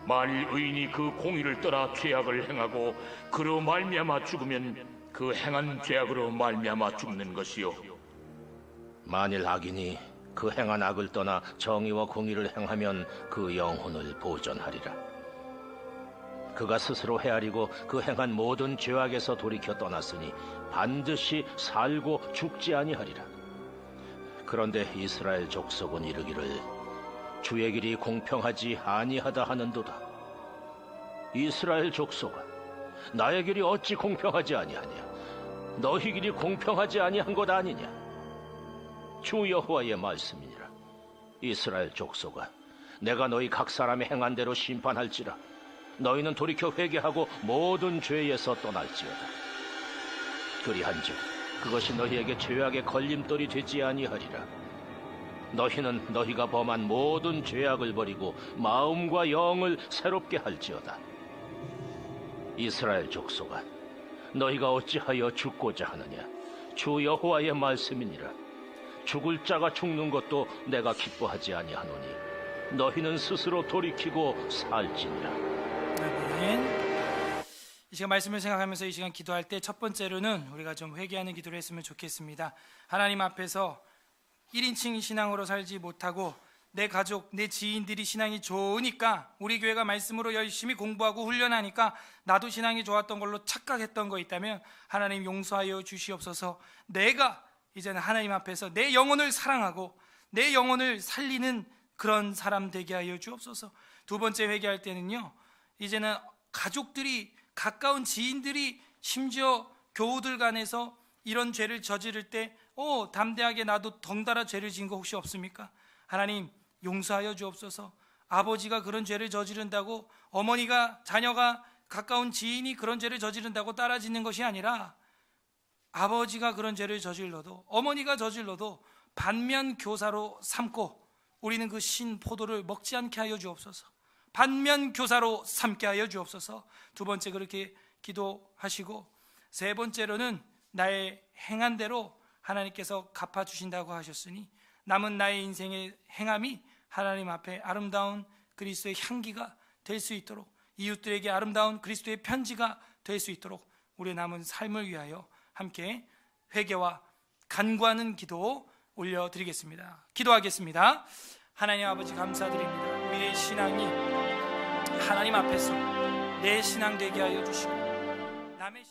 [SPEAKER 3] 만일 의인이 그 공의를 떠나 죄악을 행하고 그로 말미암아 죽으면 그 행한 죄악으로 말미암아 죽는 것이요
[SPEAKER 2] 만일 악인이 그 행한 악을 떠나 정의와 공의를 행하면 그 영혼을 보전하리라. 그가 스스로 헤아리고 그 행한 모든 죄악에서 돌이켜 떠났으니 반드시 살고 죽지 아니하리라. 그런데 이스라엘 족속은 이르기를 주의 길이 공평하지 아니하다 하는도다. 이스라엘 족속아, 나의 길이 어찌 공평하지 아니하냐? 너희 길이 공평하지 아니한 것 아니냐? 주 여호와의 말씀이니라. 이스라엘 족속아, 내가 너희 각 사람의 행한 대로 심판할지라. 너희는 돌이켜 회개하고 모든 죄에서 떠날지어다. 그리한즉 그것이 너희에게 죄악의 걸림돌이 되지 아니하리라. 너희는 너희가 범한 모든 죄악을 버리고 마음과 영을 새롭게 할지어다. 이스라엘 족속아, 너희가 어찌하여 죽고자 하느냐? 주 여호와의 말씀이니라. 죽을 자가 죽는 것도 내가 기뻐하지 아니하노니 너희는 스스로 돌이키고 살지니라.
[SPEAKER 1] 아멘. 이 시간 말씀을 생각하면서 이 시간 기도할 때 첫 번째로는 우리가 좀 회개하는 기도를 했으면 좋겠습니다. 하나님 앞에서 1인칭 신앙으로 살지 못하고 내 가족, 내 지인들이 신앙이 좋으니까 우리 교회가 말씀으로 열심히 공부하고 훈련하니까 나도 신앙이 좋았던 걸로 착각했던 거 있다면 하나님 용서하여 주시옵소서. 내가 이제는 하나님 앞에서 내 영혼을 사랑하고 내 영혼을 살리는 그런 사람 되게 하여 주옵소서. 두 번째 회개할 때는요, 이제는 가족들이, 가까운 지인들이, 심지어 교우들 간에서 이런 죄를 저지를 때 담대하게 나도 덩달아 죄를 지은 거 혹시 없습니까? 하나님 용서하여 주옵소서. 아버지가 그런 죄를 저지른다고, 어머니가, 자녀가, 가까운 지인이 그런 죄를 저지른다고 따라짓는 것이 아니라 아버지가 그런 죄를 저질러도, 어머니가 저질러도 반면 교사로 삼고 우리는 그 신 포도를 먹지 않게 하여 주옵소서. 반면 교사로 삼게 하여 주옵소서. 두 번째 그렇게 기도하시고, 세 번째로는 나의 행한 대로 하나님께서 갚아주신다고 하셨으니 남은 나의 인생의 행함이 하나님 앞에 아름다운 그리스도의 향기가 될 수 있도록, 이웃들에게 아름다운 그리스도의 편지가 될 수 있도록 우리의 남은 삶을 위하여 함께 회개와 간구하는 기도 올려드리겠습니다. 기도하겠습니다. 하나님 아버지 감사드립니다. 우리의 신앙이 하나님 앞에서 내 신앙 되게 하여 주시고 남의